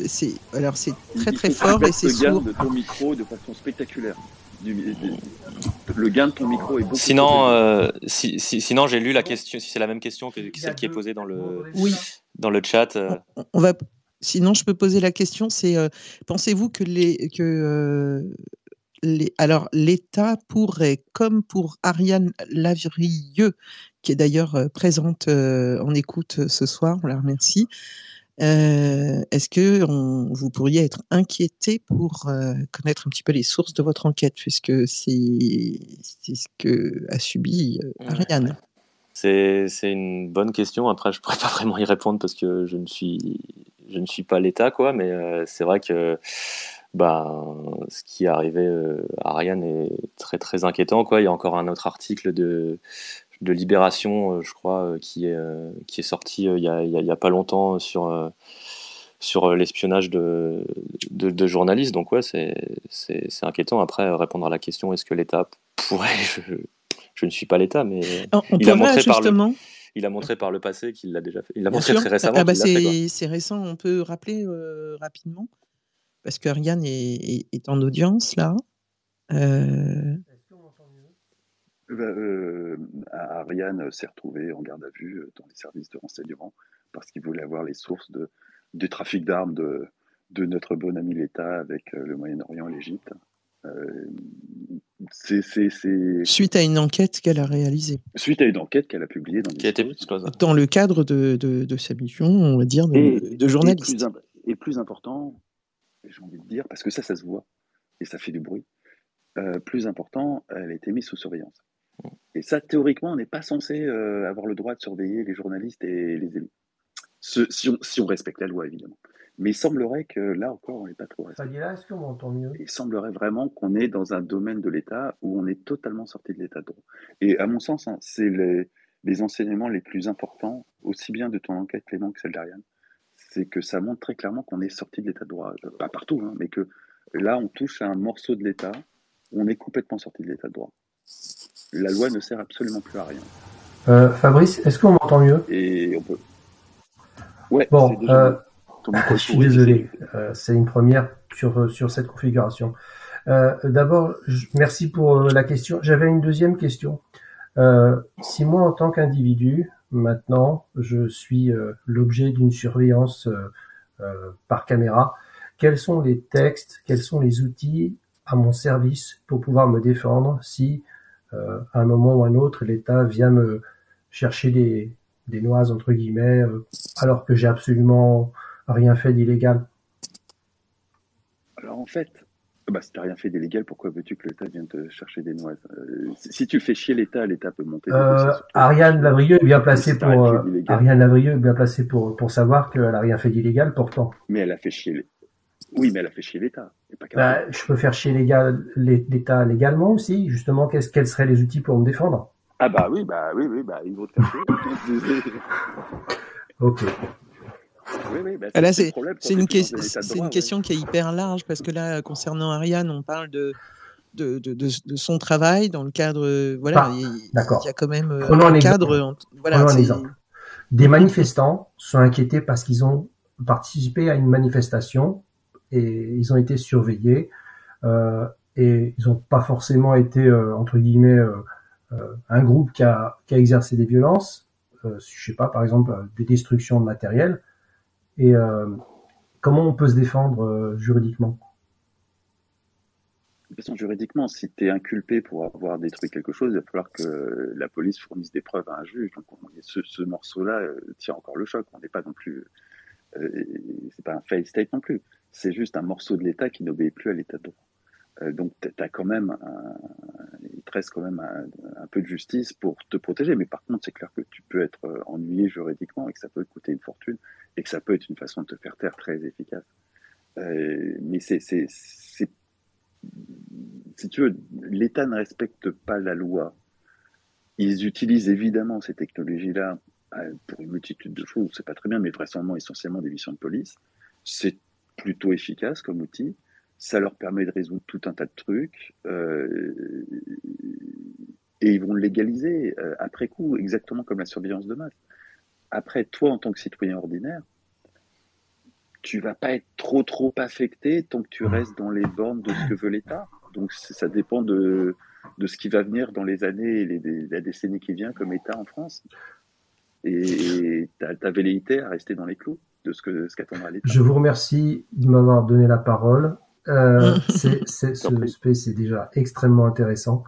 C'est très très fort et c'est sourd. Le gain de ton micro de façon spectaculaire. Le gain de ton micro est beaucoup. Sinon, j'ai lu la question. Si c'est la même question que celle qui est posée dans le chat. On va. Sinon, je peux poser la question. C'est pensez-vous que l'État pourrait, comme pour Ariane Lavrieux, qui est d'ailleurs présente en écoute ce soir, on la remercie, est-ce que vous pourriez être inquiété pour connaître un petit peu les sources de votre enquête, puisque c'est ce que a subi Ariane? C'est une bonne question. Après, je pourrais pas vraiment y répondre parce que je ne suis pas l'État, quoi. Mais c'est vrai que ce qui est arrivé à Ariane est très très inquiétant, quoi. Il y a encore un autre article de Libération, je crois, qui est sorti il y a pas longtemps sur l'espionnage de journalistes. Donc ouais, c'est inquiétant. Après, répondre à la question, est-ce que l'État pourrait, je ne suis pas l'État, mais il a montré par le passé qu'il l'a déjà fait. Il l'a montré très récemment. C'est récent, on peut rappeler rapidement, parce qu'Ariane est en audience là. Ariane s'est retrouvée en garde à vue dans les services de renseignement parce qu'il voulait avoir les sources du trafic d'armes de notre bon ami l'État avec le Moyen-Orient et l'Égypte. Suite à une enquête qu'elle a réalisée. Suite à une enquête qu'elle a publiée dans le cadre de sa mission, on va dire, de journaliste. Et plus important, j'ai envie de dire, parce que ça se voit et ça fait du bruit, plus important, elle a été mise sous surveillance. Et ça, théoriquement, on n'est pas censé avoir le droit de surveiller les journalistes et les élus. Si on respecte la loi, évidemment. Mais il semblerait que là encore, on n'est pas trop respecté. est-ce qu'on m'entend mieux ? Il semblerait vraiment qu'on est dans un domaine de l'État où on est totalement sorti de l'État de droit. Et à mon sens, c'est les enseignements les plus importants, aussi bien de ton enquête, Clément, que celle d'Ariane. c'est que ça montre très clairement qu'on est sorti de l'état de droit. Pas partout, hein, mais que là, on touche à un morceau de l'État, on est complètement sorti de l'état de droit. La loi ne sert absolument plus à rien. Fabrice, est-ce qu'on m'entend mieux? Et on peut. Ouais, c'est Bon, déjà mieux. Ton micro je est suis pourri, mais désolé, c'est une première sur cette configuration. D'abord, merci pour la question. J'avais une deuxième question. Si moi, en tant qu'individu, maintenant, je suis l'objet d'une surveillance par caméra, quels sont les textes, quels sont les outils à mon service pour pouvoir me défendre si, à un moment ou à un autre, l'État vient me chercher des noises, entre guillemets, alors que j'ai absolument rien fait d'illégal? Alors en fait, bah, si t'as rien fait d'illégal, pourquoi veux-tu que l'État vienne te chercher des noises? Si tu fais chier l'État peut monter des dossiers sur toi pour Ariane chier. Lavrieux est bien Mais placée si t'as rien pour fait d'illégal, Ariane Lavrieux est bien placée pour savoir qu'elle a rien fait d'illégal. Pourtant, mais elle a fait chier Oui, mais elle a fait chier l'État, et pas qu'à toi. bah, je peux faire chier l'État légalement aussi. Justement, quels seraient les outils pour me défendre? Ah oui, bah ils vont te faire chier. Ok. Oui, bah Là, c'est le problème quand t'es plus dans un état de c'est une droit, ouais. question qui est hyper large parce que là, concernant Ariane, on parle de son travail dans le cadre, voilà, il y a D'accord. quand même Prenons un un exemple. cadre, voilà, Prenons un c'est. exemple. Des manifestants sont inquiétés parce qu'ils ont participé à une manifestation et ils ont été surveillés euh, et ils n'ont pas forcément été entre guillemets un groupe qui a exercé des violences, je sais pas, par exemple des destructions de matériel. Et comment on peut se défendre juridiquement? De toute façon, juridiquement, si tu es inculpé pour avoir détruit quelque chose, il va falloir que la police fournisse des preuves à un juge. Donc, ce morceau-là tient encore le choc. On n'est pas non plus. C'est pas un fail state non plus. C'est juste un morceau de l'État qui n'obéit plus à l'État de droit. Donc, t'as quand même il te reste quand même un peu de justice pour te protéger. Mais par contre, c'est clair que tu peux être ennuyé juridiquement et que ça peut te coûter une fortune et que ça peut être une façon de te faire taire très efficace. Mais si tu veux, l'État ne respecte pas la loi. Ils utilisent évidemment ces technologies-là pour une multitude de choses, c'est pas très bien, mais vraisemblablement essentiellement des missions de police. C'est plutôt efficace comme outil. Ça leur permet de résoudre tout un tas de trucs. Et ils vont le légaliser après coup, exactement comme la surveillance de masse. Après, toi, en tant que citoyen ordinaire, tu vas pas être trop affecté tant que tu restes dans les bornes de ce que veut l'État. Donc ça dépend de ce qui va venir dans les années et la décennie qui vient comme État en France. Et ta velléité à rester dans les clous de ce qu'attendra l'État. Je vous remercie de m'avoir donné la parole. Ce space est déjà extrêmement intéressant.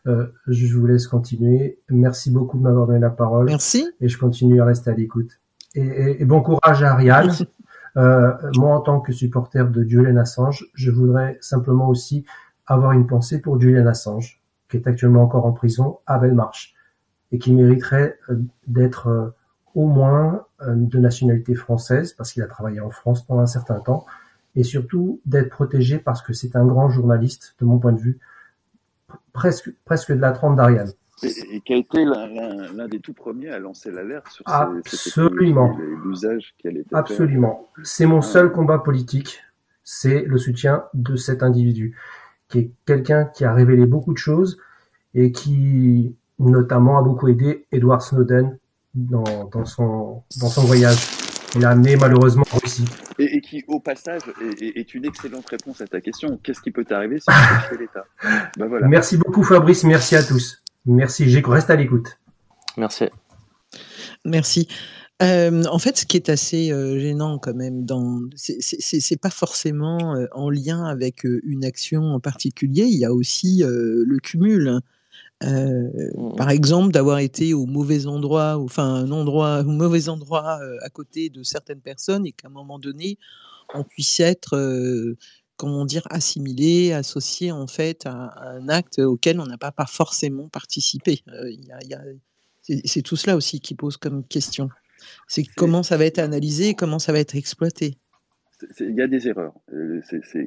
Je vous laisse continuer. Merci beaucoup de m'avoir donné la parole. Merci. Et je continue à rester à l'écoute. Et bon courage à Ariane. Moi, en tant que supporter de Julian Assange, je voudrais simplement aussi avoir une pensée pour Julian Assange, qui est actuellement encore en prison à Belmarsh, et qui mériterait d'être au moins de nationalité française, parce qu'il a travaillé en France pendant un certain temps, et surtout d'être protégé parce que c'est un grand journaliste, de mon point de vue, presque de la trempe d'Ariane. Et qui a été l'un des tout premiers à lancer l'alerte sur ces Absolument. technologies et l'usage qu'elle était fait. Absolument. C'est mon seul combat politique, c'est le soutien de cet individu, qui est quelqu'un qui a révélé beaucoup de choses et qui, notamment, a beaucoup aidé Edward Snowden dans son voyage. Il a amené malheureusement en Russie. Et qui, au passage, est une excellente réponse à ta question. Qu'est-ce qui peut t'arriver si tu fais chier l'État? Ben voilà. Merci beaucoup Fabrice, merci à tous. Merci, je reste à l'écoute. Merci. Merci. En fait, ce qui est assez gênant quand même, c'est pas forcément en lien avec une action en particulier. Il y a aussi le cumul. Par exemple, d'avoir été au mauvais endroit, au mauvais endroit à côté de certaines personnes, et qu'à un moment donné, on puisse être, comment dire, assimilé, associé en fait à un acte auquel on n'a pas forcément participé. C'est tout cela aussi qui pose comme question. C'est comment ça va être analysé, comment ça va être exploité. Il y a des erreurs.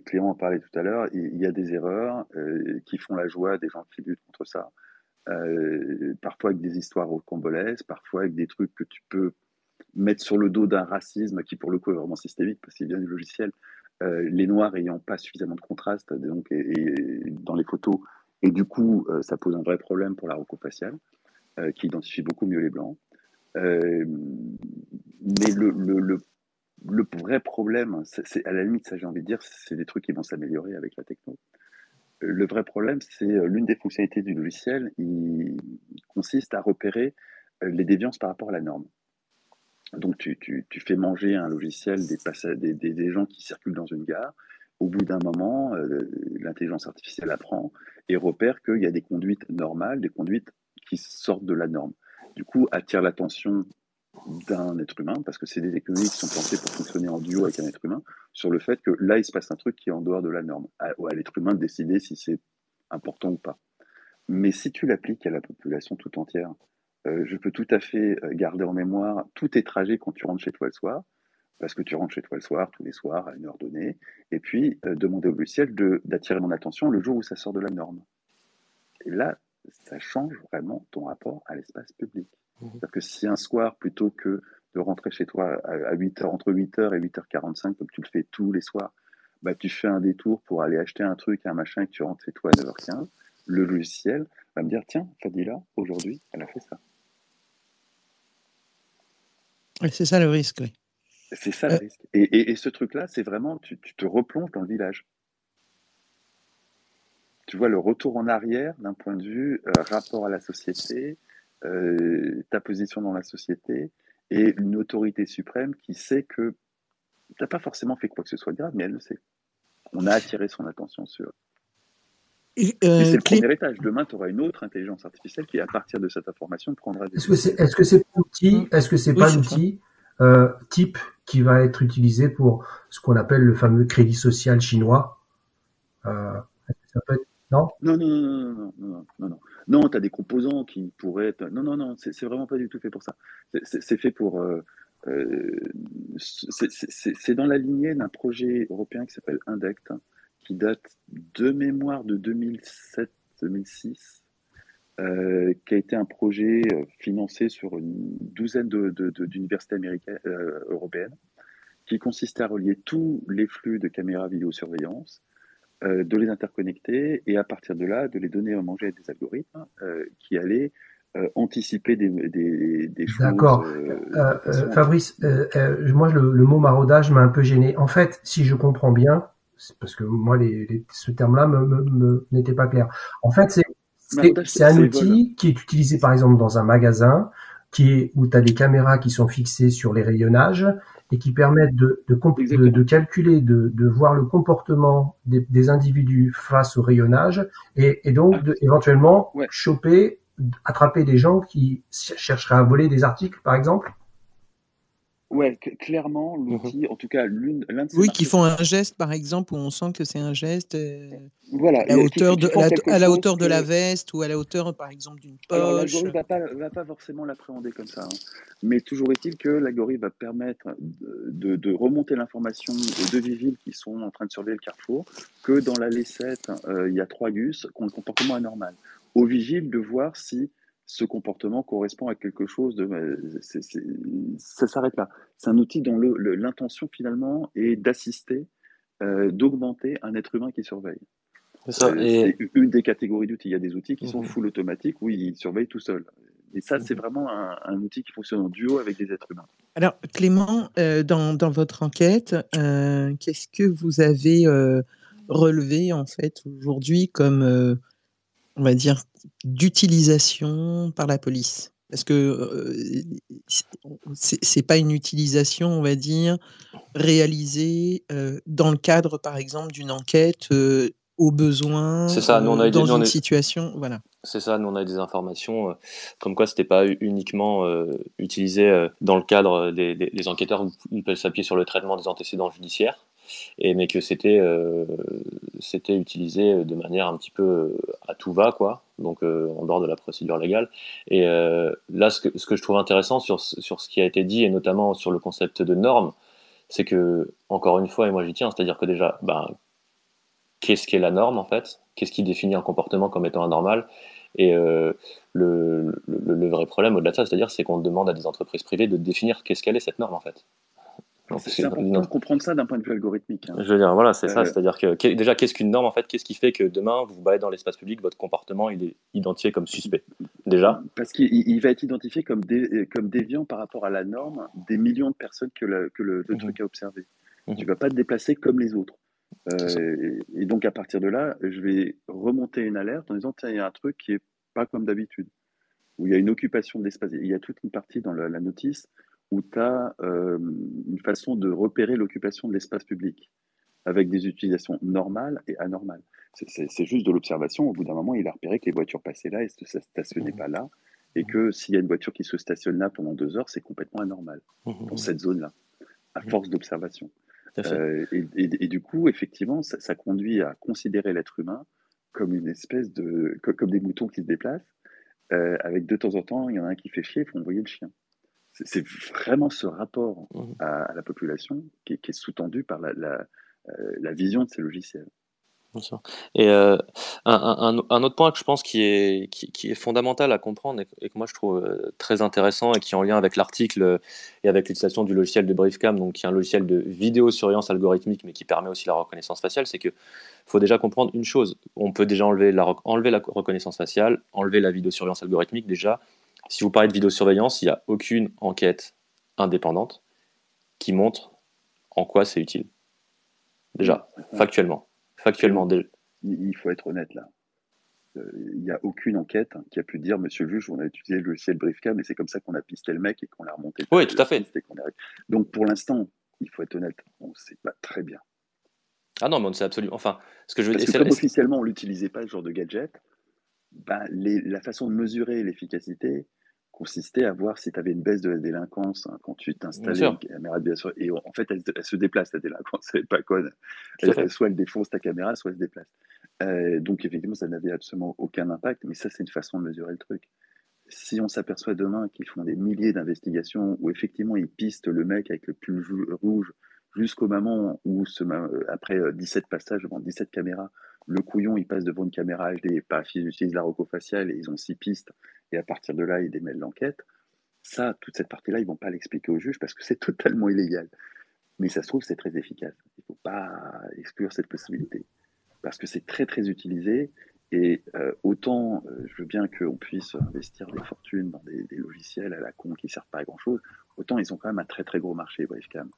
Clément en parlait tout à l'heure. Il y a des erreurs qui font la joie des gens qui luttent contre ça. Parfois avec des histoires rocambolesques, parfois avec des trucs que tu peux mettre sur le dos d'un racisme qui, pour le coup, est vraiment systémique, parce qu'il vient du logiciel, les noirs ayant pas suffisamment de contraste donc, et dans les photos, et du coup, ça pose un vrai problème pour la reco faciale, qui identifie beaucoup mieux les blancs. Euh, mais le vrai problème, à la limite, ça j'ai envie de dire, c'est des trucs qui vont s'améliorer avec la techno. Le vrai problème, c'est l'une des fonctionnalités du logiciel, il consiste à repérer les déviances par rapport à la norme. Donc tu fais manger un logiciel des gens qui circulent dans une gare. Au bout d'un moment, l'intelligence artificielle apprend et repère qu'il y a des conduites normales, des conduites qui sortent de la norme. Du coup, attire l'attention d'un être humain, parce que c'est des technologies qui sont pensées pour fonctionner en duo avec un être humain, sur le fait que là, il se passe un truc qui est en dehors de la norme. À l'être humain de décider si c'est important ou pas. Mais si tu l'appliques à la population tout entière, je peux tout à fait garder en mémoire tous tes trajets quand tu rentres chez toi le soir, parce que tu rentres chez toi le soir, tous les soirs, à une heure donnée, et puis demander au logiciel d'attirer mon attention le jour où ça sort de la norme. Et là, ça change vraiment ton rapport à l'espace public. C'est-à-dire que si un soir, plutôt que de rentrer chez toi à 8 heures, entre 8h et 8h45, comme tu le fais tous les soirs, bah, tu fais un détour pour aller acheter un truc, un machin, et que tu rentres chez toi à 9h15, le logiciel va me dire, tiens, Fadila, aujourd'hui, elle a fait ça. C'est ça le risque, oui. C'est ça le risque. Et ce truc-là, c'est vraiment, tu te replonges dans le village. Tu vois le retour en arrière d'un point de vue rapport à la société, ta position dans la société, et une autorité suprême qui sait que tu n'as pas forcément fait quoi que ce soit de grave, mais elle le sait. On a attiré son attention sur. Et c'est le premier étage. Demain, tu auras une autre intelligence artificielle qui, à partir de cette information, prendra des. Est-ce que c'est pas l'outil type qui va être utilisé pour ce qu'on appelle le fameux crédit social chinois? Ça peut être, non? Non, tu as des composants qui pourraient être. Non, c'est vraiment pas du tout fait pour ça. C'est fait pour. C'est dans la lignée d'un projet européen qui s'appelle INDECT, qui date de mémoire de 2007-2006, qui a été un projet financé sur une douzaine d'universités américaines, européennes, qui consistait à relier tous les flux de caméras vidéosurveillance, de les interconnecter et à partir de là, de les donner à manger à des algorithmes qui allaient anticiper des choses. D'accord. Fabrice, moi, le mot maraudage m'a un peu gêné. En fait, si je comprends bien, parce que moi, ce terme-là n'était pas clair. En fait, c'est un outil qui est utilisé, par exemple, dans un magasin, où tu as des caméras qui sont fixées sur les rayonnages et qui permettent de calculer, de voir le comportement des individus face au rayonnage et donc éventuellement attraper des gens qui chercheraient à voler des articles, par exemple. Ouais, clairement, l'outil, en tout cas, l'un de ces qui font un geste, par exemple, où on sent que c'est un geste voilà, à la hauteur de la veste ou à la hauteur, par exemple, d'une poche. Alors, l'algorithme va pas forcément l'appréhender comme ça. Hein. Mais toujours est-il que l'algorithme va permettre de remonter l'information aux deux vigiles qui sont en train de surveiller le carrefour, que dans la laissette, il y a 3 gus qui ont le comportement anormal. Au vigile de voir si ce comportement correspond à quelque chose de. Ça s'arrête là. C'est un outil dont l'intention finalement est d'assister, d'augmenter un être humain qui surveille. C'est une des catégories d'outils. Il y a des outils qui sont full automatiques où ils surveillent tout seuls. Et ça, c'est vraiment un outil qui fonctionne en duo avec des êtres humains. Alors, Clément, dans votre enquête, qu'est-ce que vous avez relevé en fait aujourd'hui comme on va dire, d'utilisation par la police? Parce que c'est pas une utilisation, on va dire, réalisée dans le cadre, par exemple, d'une enquête au besoin, c'est ça, nous, dans une situation, voilà. C'est ça, nous on a des informations comme quoi c'était pas uniquement utilisé dans le cadre des enquêteurs, ils peuvent s'appuyer sur le traitement des antécédents judiciaires, mais que c'était utilisé de manière un petit peu à tout va, quoi, donc en dehors de la procédure légale. Et là, ce que je trouve intéressant sur ce qui a été dit, et notamment sur le concept de norme, c'est que, encore une fois, et moi j'y tiens, c'est-à-dire que déjà, qu'est-ce qu'est la norme en fait? Qu'est-ce qui définit un comportement comme étant anormal? Et le vrai problème au-delà de ça, c'est-à-dire, c'est qu'on demande à des entreprises privées de définir qu'est-ce qu'elle est cette norme en fait. Donc, C'est important de comprendre ça d'un point de vue algorithmique. Hein. Je veux dire, voilà, c'est ça. C'est-à-dire que déjà, qu'est-ce qu'une norme en fait? Qu'est-ce qui fait que demain, vous vous baladez dans l'espace public, votre comportement il est identifié comme suspect? Déjà. Parce qu'il va être identifié comme déviant par rapport à la norme des millions de personnes que le truc a observé. Tu vas pas te déplacer comme les autres. Et donc à partir de là, je vais remonter une alerte en disant tiens, il y a un truc qui est pas comme d'habitude, où il y a une occupation de l'espace. Il y a toute une partie dans la notice où tu as une façon de repérer l'occupation de l'espace public avec des utilisations normales et anormales. C'est juste de l'observation. Au bout d'un moment, il a repéré que les voitures passaient là et ne se stationnaient pas là, et que s'il y a une voiture qui se stationne là pendant 2 heures, c'est complètement anormal dans cette zone-là, à force d'observation. Et du coup, effectivement, ça conduit à considérer l'être humain comme une espèce comme des moutons qui se déplacent, avec de temps en temps, il y en a un qui fait chier, il faut envoyer le chien. C'est vraiment ce rapport à la population qui est sous-tendu par la vision de ces logiciels. Bien sûr. Et un autre point que je pense qui est fondamental à comprendre et que moi je trouve très intéressant et qui est en lien avec l'article et avec l'utilisation du logiciel de Briefcam, donc qui est un logiciel de vidéosurveillance algorithmique mais qui permet aussi la reconnaissance faciale, c'est qu'il faut déjà comprendre une chose. On peut déjà enlever la reconnaissance faciale, enlever la vidéosurveillance algorithmique. Déjà, si vous parlez de vidéosurveillance, il n'y a aucune enquête indépendante qui montre en quoi c'est utile. Déjà, factuellement. Il faut être honnête là. Il n'y a aucune enquête qui a pu dire monsieur le juge, on a utilisé le logiciel Briefcam et c'est comme ça qu'on a pisté le mec et qu'on l'a remonté. Oui, tout à fait. Donc pour l'instant, il faut être honnête, on ne sait pas très bien. Ah non, mais on ne sait absolument. Enfin, ce que je veux dire, comme officiellement on l'utilisait pas ce genre de gadget, la façon de mesurer l'efficacité consistait à voir si tu avais une baisse de la délinquance quand tu t'installais une caméra de vidéo. Et en fait, elle se déplace, la délinquance. Elle n'est pas conne. Soit elle défonce ta caméra, soit elle se déplace. Donc, effectivement, ça n'avait absolument aucun impact. Mais ça, c'est une façon de mesurer le truc. Si on s'aperçoit demain qu'ils font des milliers d'investigations où, effectivement, ils pistent le mec avec le pull rouge jusqu'au moment où, après 17 passages devant 17 caméras, le couillon, il passe devant une caméra HD, paf, ils utilisent la rocofaciale et ils ont 6 pistes, et à partir de là, ils démêlent l'enquête. Ça, toute cette partie-là, ils ne vont pas l'expliquer au juge parce que c'est totalement illégal. Mais ça se trouve, c'est très efficace. Il ne faut pas exclure cette possibilité. Parce que c'est très, très utilisé. Et autant, je veux bien qu'on puisse investir des fortunes dans des logiciels à la con qui ne servent pas à grand-chose, autant ils ont quand même un très, très gros marché, Briefcam.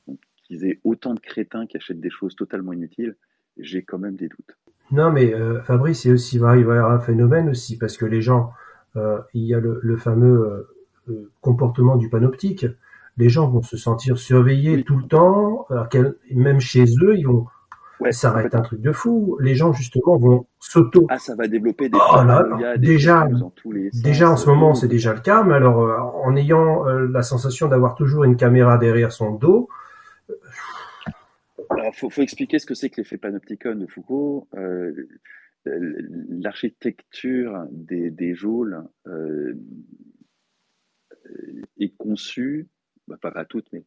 Donc, qu'ils aient autant de crétins qui achètent des choses totalement inutiles, j'ai quand même des doutes. Non, mais Fabrice, il va y avoir un phénomène aussi, parce que les gens, il y a le fameux comportement du panoptique. Les gens vont se sentir surveillés tout le temps, même chez eux, ils vont... ça va être un truc de fou. Les gens, justement, vont s'auto... Ah, ça va développer des... déjà en ce moment, c'est déjà le cas, mais alors, en ayant la sensation d'avoir toujours une caméra derrière son dos... Alors, faut expliquer ce que c'est que l'effet panopticon de Foucault. L'architecture des geôles est conçue, pas toutes, mais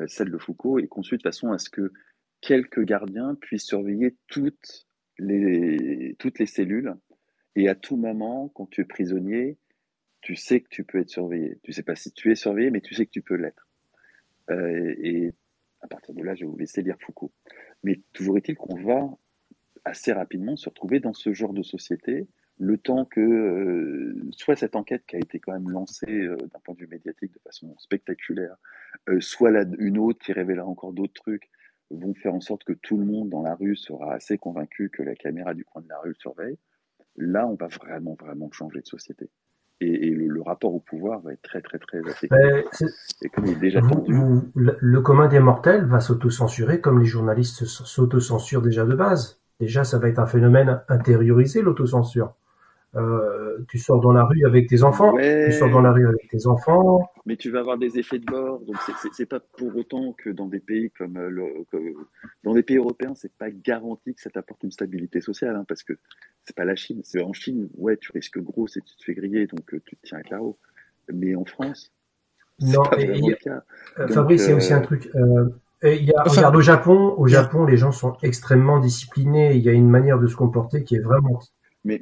celle de Foucault est conçue de façon à ce que quelques gardiens puissent surveiller toutes les cellules, et à tout moment, quand tu es prisonnier, tu sais que tu peux être surveillé. Tu sais pas si tu es surveillé, mais tu sais que tu peux l'être. Et à partir de là, je vais vous laisser lire Foucault. Mais toujours est-il qu'on va assez rapidement se retrouver dans ce genre de société, le temps que soit cette enquête qui a été quand même lancée d'un point de vue médiatique de façon spectaculaire, soit une autre qui révélera encore d'autres trucs, vont faire en sorte que tout le monde dans la rue sera assez convaincu que la caméra du coin de la rue le surveille. Là, on va vraiment, vraiment changer de société. Et le rapport au pouvoir va être très, très, très affecté. Et comme il est déjà tendu. Le commun des mortels va s'autocensurer comme les journalistes s'autocensurent déjà de base. Déjà, ça va être un phénomène intériorisé, l'autocensure. Tu sors dans la rue avec tes enfants, Mais tu vas avoir des effets de bord, donc c'est pas pour autant que dans des pays comme dans des pays européens, c'est pas garanti que ça t'apporte une stabilité sociale, hein, parce que c'est pas la Chine. C'est en Chine, ouais, tu risques gros si tu te fais griller, donc tu te tiens à carreau. Mais en France, c'est pas vraiment le cas. Fabrice, c'est aussi un truc. Regarde, au Japon, les gens sont extrêmement disciplinés. Il y a une manière de se comporter qui est vraiment.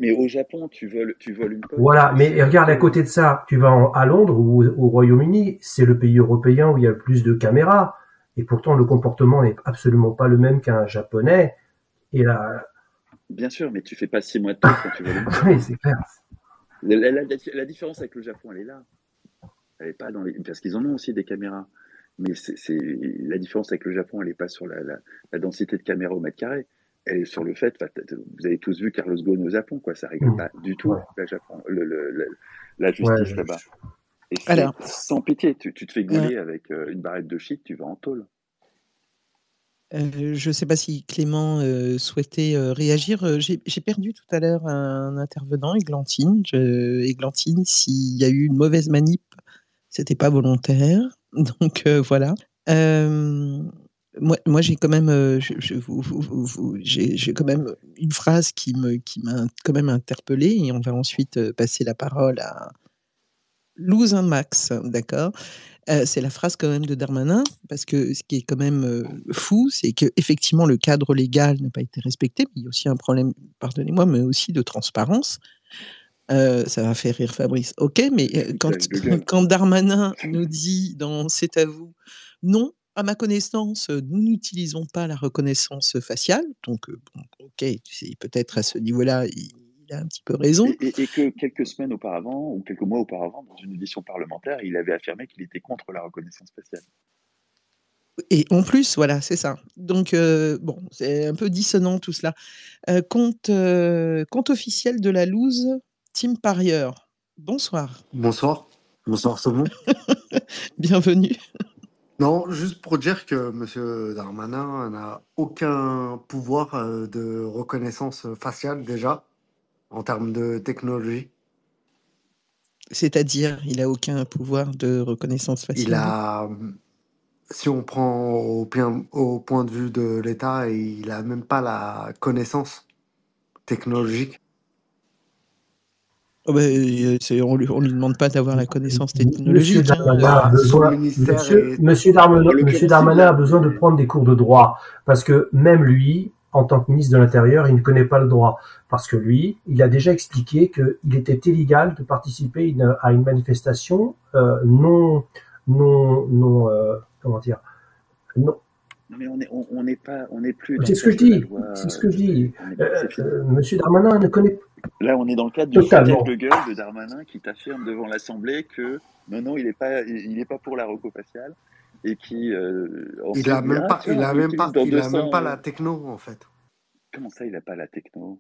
Mais au Japon, tu voles une pomme, tu Voilà, fais mais 6 mois de regarde à queue. côté de ça, tu vas à Londres ou au Royaume-Uni, c'est le pays européen où il y a le plus de caméras, et pourtant le comportement n'est absolument pas le même qu'un Japonais. Et là, Bien sûr, mais tu fais pas 6 mois de tôle quand tu voles une pomme. oui, c'est clair. La différence avec le Japon, elle est là. Elle est pas dans les... Parce qu'ils en ont aussi des caméras. Mais la différence avec le Japon, elle n'est pas sur la densité de caméras au mètre carré. Elle est sur le fait, enfin, vous avez tous vu Carlos Ghosn au Japon, quoi. Ça rigole Mm. pas du Ouais, tout, la ouais, justice là-bas. Et c'est Alors, sans pitié. Tu te fais euh, gauler avec une barrette de shit, tu vas en tôle. je ne sais pas si Clément souhaitait réagir. J'ai perdu tout à l'heure un intervenant, Églantine. Églantine, s'il y a eu une mauvaise manip, c'était pas volontaire. Donc voilà. Euh, moi j'ai quand même, j'ai quand même une phrase qui m'a quand même interpellée et on va ensuite passer la parole à Lose un Max, d'accord. C'est la phrase quand même de Darmanin, parce que ce qui est quand même fou, c'est que effectivement le cadre légal n'a pas été respecté, mais il y a aussi un problème, pardonnez-moi, mais aussi de transparence. Ça va faire rire Fabrice. Ok, mais Tu te foutages de gueule, quand quoi. Darmanin nous dit dans C'est à vous, non, à ma connaissance, nous n'utilisons pas la reconnaissance faciale. Donc, bon, ok, peut-être à ce niveau-là, il a un petit peu raison. Et que quelques semaines auparavant, ou quelques mois auparavant, dans une audition parlementaire, il avait affirmé qu'il était contre la reconnaissance faciale. Et en plus, voilà, c'est ça. Donc, bon, c'est un peu dissonant tout cela. Compte officiel de la loose, Tim Parieur. Bonsoir. Bonsoir. Bonsoir tout le monde. Bienvenue. Non, juste pour dire que Monsieur Darmanin n'a aucun pouvoir de reconnaissance faciale déjà, en termes de technologie. C'est-à-dire, il n'a aucun pouvoir de reconnaissance Il faciale. a, si on prend au point de vue de l'État, il a même pas la connaissance technologique. Oh ben, on lui demande pas d'avoir la connaissance Monsieur technologique. Darmanin a Bah, son besoin, ministère est... Monsieur En Monsieur l'occurrence, Darmanin a Sylvia, besoin de prendre des cours de droit, parce que même lui, en tant que ministre de l'Intérieur, il ne connaît pas le droit, parce que lui, il a déjà expliqué qu'il était illégal de participer à une manifestation comment dire, non. non mais on n'est plus dans C'est le ce que cadre je de la dis, loi. c'est ce que je dis. C'est fini. Monsieur Darmanin ne connaît Là, on est dans le cadre du foutage totalement. de gueule de Darmanin qui t'affirme devant l'Assemblée que non, il est pas pour la reco faciale et qui Il ensuite a dit même ah pas, tiens on l'utilise dans il a 200. même pas la techno en fait. Comment ça, il a pas la techno?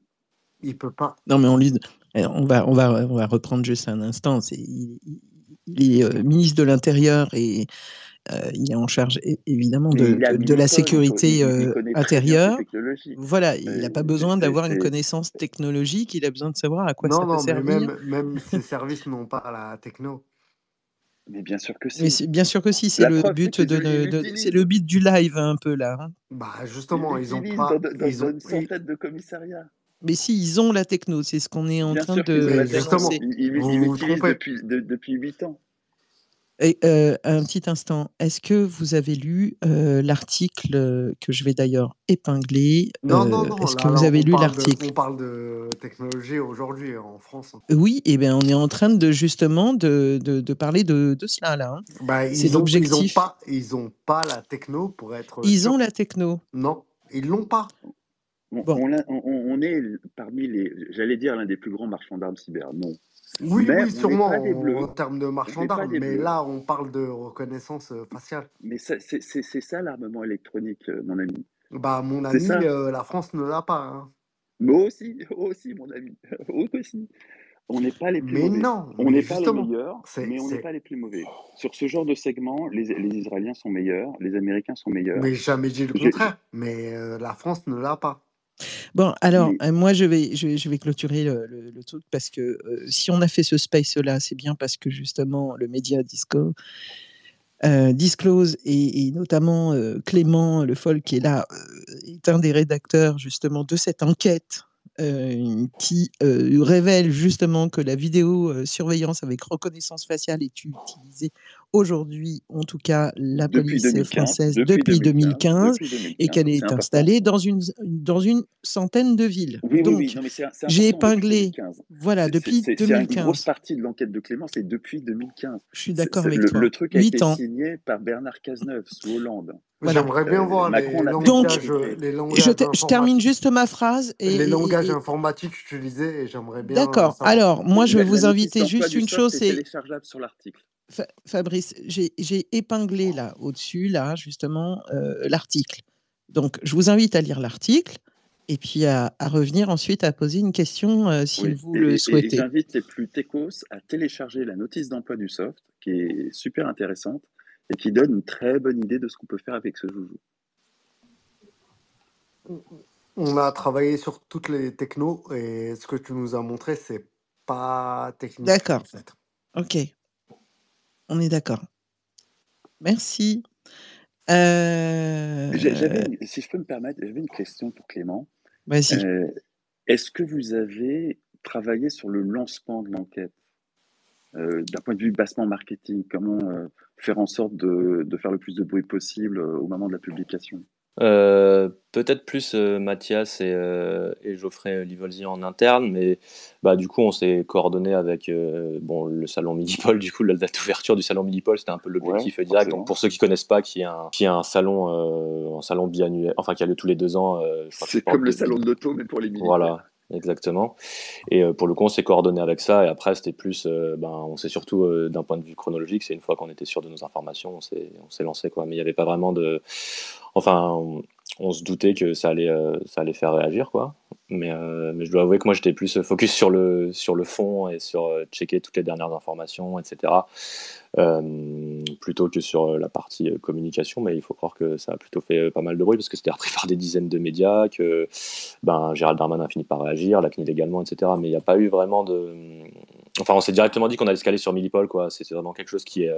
Il peut pas. Non, mais on va reprendre juste un instant. Il est ministre de l'Intérieur et il est en charge évidemment Mais il est de la admin-pol, sécurité il connaît très bien ces intérieure. technologies. Voilà, il n'a pas besoin d'avoir une C'est... connaissance technologique, il a besoin de savoir à quoi ça Non, peut non, mais servir. même ces services n'ont pas la techno. Mais bien sûr que Mais si. bien sûr que si, c'est La le preuve, c'est but qu'ils c'est le l'utilisent. but du live un peu là, hein. Bah Ils justement, ils ont l'utilisent dans, pas, de- dans, ils dans ont, une centaine de commissariats. Mais si, ils ont la techno, c'est ce qu'on est en Bien train sûr qu'ils ont la mais techno. d'énoncer. justement, Ils vous vous l'utilisent trompez. depuis 8 ans. Et, un petit instant, est-ce que vous avez lu l'article que je vais d'ailleurs épingler Non, Est-ce que là, vous avez on lu parle l'article? on parle de technologie aujourd'hui en France. Oui, et bien on est en train de justement de parler de cela là, hein. Bah, C'est l'objectif. ils ont pas la techno pour être Ils ont sûr. la techno. Non, ils l'ont pas. Bon, On est parmi j'allais dire, l'un des plus grands marchands d'armes cyber. Non. Oui, Mais oui, on n'est pas des sûrement en bleus. termes de On marchand n'est pas d'armes, des mais bleus. là, on parle de reconnaissance faciale. Mais c'est ça l'armement électronique, mon ami. Bah, mon C'est ami, ça. la France ne l'a pas, hein. Moi aussi, mon ami. Moi aussi. On n'est pas les plus Mais mauvais. non, On mais n'est pas les justement, meilleurs, mais on n'est c'est, pas les plus mauvais. Sur ce genre de segment, les Israéliens sont meilleurs, les Américains sont meilleurs. mais jamais dit le J'ai- j'ai- contraire. Mais la France ne l'a pas. bon, alors mais moi je vais clôturer le truc parce que si on a fait ce space là, c'est bien parce que justement le média Disclose et notamment Clément Le Foll qui est là est un des rédacteurs justement de cette enquête qui révèle justement que la vidéo surveillance avec reconnaissance faciale est utilisée aujourd'hui, en tout cas, la Depuis police 2015, française depuis depuis 2015 depuis et 2015, qu'elle c'est est important. installée dans une centaine de villes. Oui, oui, oui, Donc, non, mais c'est j'ai important depuis épinglé, 2015. voilà, depuis C'est une grosse 2015. partie de l'enquête de Clément, c'est depuis 2015. Je suis d'accord avec Le toi. truc a 8 été ans, signé par Bernard Cazeneuve sous Hollande. voilà. J'aimerais bien voir Macron l'a fait Donc, ratifier. les je, langages je termine informatiques, juste ma phrase les langages et informatiques utilisés et j'aimerais bien d'accord. savoir. Alors, moi, je vais La vous notice inviter d'emploi juste du une soft chose, est c'est téléchargeable sur l'article. Fabrice, j'ai épinglé là, au-dessus, là, justement, l'article. Donc, je vous invite à lire l'article et puis à revenir ensuite à poser une question si Oui, vous le et souhaitez. j'invite les plus techos à télécharger la notice d'emploi du soft, qui est super intéressante et qui donne une très bonne idée de ce qu'on peut faire avec ce joujou. On a travaillé sur toutes les technos et ce que tu nous as montré, c'est pas technique en D'accord. fait. Ok. On est d'accord. Merci. Si je peux me permettre, j'avais une question pour Clément. Vas-y. Est-ce que vous avez travaillé sur le lancement de l'enquête d'un point de vue bassement marketing? Comment faire en sorte de faire le plus de bruit possible au moment de la publication? Peut-être plus Mathias et Geoffrey Livolzi en interne, mais du coup on s'est coordonné avec le salon Midipol. Du coup la date d'ouverture du salon Midipol, c'était un peu l'objectif direct. Forcément. Donc pour ceux qui connaissent pas, qui est un salon biannuel, enfin qui a lieu tous les 2 ans. Je crois que C'est porte comme le salon de l'auto, mais pour les militaires. Voilà, exactement. Et pour le coup, on s'est coordonné avec ça. Et après, c'était plus, on s'est surtout, d'un point de vue chronologique, c'est une fois qu'on était sûr de nos informations, on s'est lancé, quoi. Mais il n'y avait pas vraiment de. Enfin, on se doutait que ça allait faire réagir, quoi. Mais je dois avouer que moi, j'étais plus focus sur le fond et sur checker toutes les dernières informations, etc. Plutôt que sur la partie communication. Mais il faut croire que ça a plutôt fait pas mal de bruit parce que c'était repris par des dizaines de médias, que Gérald Darmanin a fini par réagir, la CNIL également, etc. Mais il n'y a pas eu vraiment de. Enfin, on s'est directement dit qu'on allait se caler sur Milipol, quoi. C'est vraiment quelque chose qui est,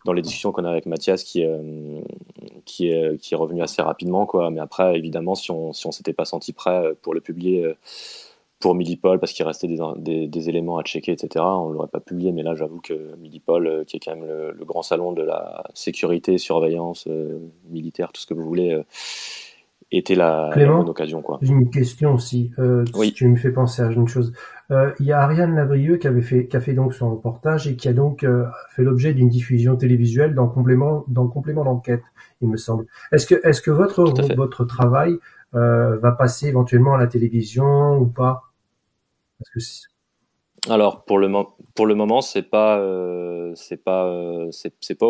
dans les discussions qu'on a avec Mathias, qui est revenu assez rapidement, quoi. Mais après, évidemment, si on s'était pas senti prêt pour le publier pour Milipol, parce qu'il restait des éléments à checker, etc., on l'aurait pas publié. Mais là, j'avoue que Milipol, qui est quand même le grand salon de la sécurité, surveillance militaire, tout ce que vous voulez, était la bonne Clément, occasion, quoi. j'ai une question aussi. Oui. Tu me fais penser à une chose. Il y a Ariane Lavrieux qui a fait donc son reportage et qui a donc fait l'objet d'une diffusion télévisuelle dans complément d'enquête, il me semble. Est-ce que Tout à fait. votre travail va passer éventuellement à la télévision ou pas? Parce que Alors pour le moment c'est pas au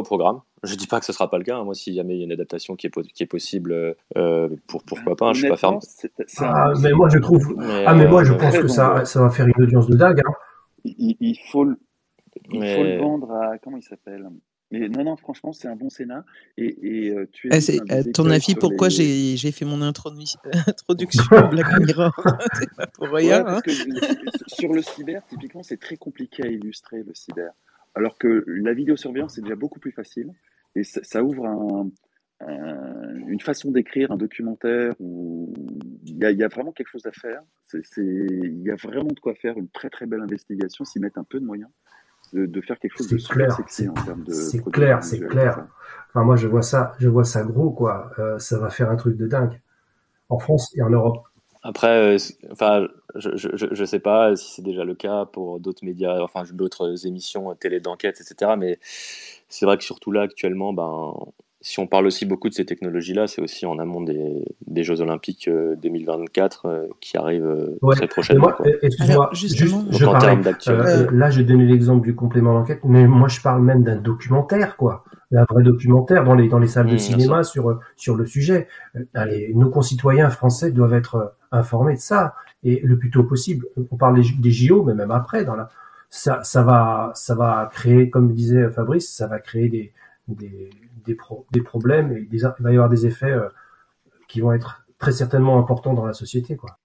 programme. Je dis pas que ce sera pas le cas, hein. Moi si jamais il y a une adaptation qui est possible, pourquoi pas, hein, je suis pas fermé. Honnêtement, c'est un mais moi je trouve mais moi je pense très que en vogue. ça va faire une audience de dingue, hein. Il faut le Mais vendre à... Comment il s'appelle? Mais non, franchement, c'est un bon Scénar. Et tu À évites un double ton écueil avis, sur pourquoi les... j'ai fait mon introduction au Black Mirror? C'est pas pour rien, Ouais, parce hein. que sur le cyber, typiquement, c'est très compliqué à illustrer, le cyber. Alors que la vidéosurveillance, c'est déjà beaucoup plus facile. Et ça ouvre une façon d'écrire un documentaire où il y a vraiment quelque chose à faire. Il y a vraiment de quoi faire une très très belle investigation, s'y mettre un peu de moyens, de faire quelque chose de C'est super clair, sexy en termes de c'est production clair, c'est visuelle. clair. Ça. Enfin, moi, je vois ça gros, quoi. Ça va faire un truc de dingue. En France et en Europe. après, enfin, je sais pas si c'est déjà le cas pour d'autres médias, enfin d'autres émissions télé d'enquête, etc. Mais c'est vrai que surtout là actuellement, si on parle aussi beaucoup de ces technologies-là, c'est aussi en amont des Jeux Olympiques 2024 qui arrivent Ouais. très Mais prochainement, moi, quoi. Alors, excuse-moi, juste, justement, je Donc en parlais. termes d'actualité. euh, Là, j'ai donné l'exemple du complément d'enquête, mais moi, je parle même d'un documentaire, quoi. D'un vrai documentaire dans les salles de Bien sûr. cinéma sur le sujet. Allez, nos concitoyens français doivent être informés de ça et le plus tôt possible. On parle des JO, mais même après, ça va créer, comme disait Fabrice, ça va créer des, des problèmes et il va y avoir des effets qui vont être très certainement importants dans la société, quoi.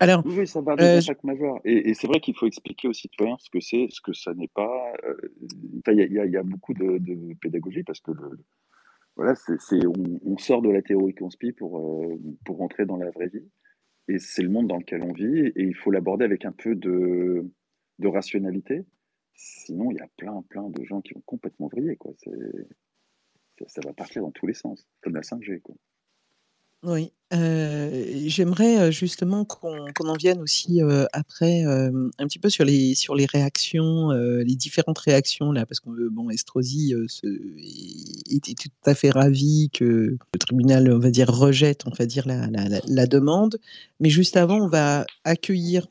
alors, Oui, ça va avoir des euh, impacts majeurs. Et c'est vrai qu'il faut expliquer aux citoyens ce que c'est, ce que ça n'est pas. Enfin, il y a beaucoup de pédagogie parce que voilà, on sort de la théorie conspi pour rentrer dans la vraie vie. Et c'est le monde dans lequel on vit et il faut l'aborder avec un peu de rationalité. Sinon, il y a plein de gens qui vont complètement vriller, quoi. Ça va partir dans tous les sens, comme la 5G, quoi. Oui, j'aimerais, justement qu'on en vienne aussi, après, un petit peu sur les réactions, les différentes réactions là, parce que, bon, Estrosi, était tout à fait ravi que le tribunal, on va dire, rejette, on va dire, la demande. Mais juste avant, on va accueillir,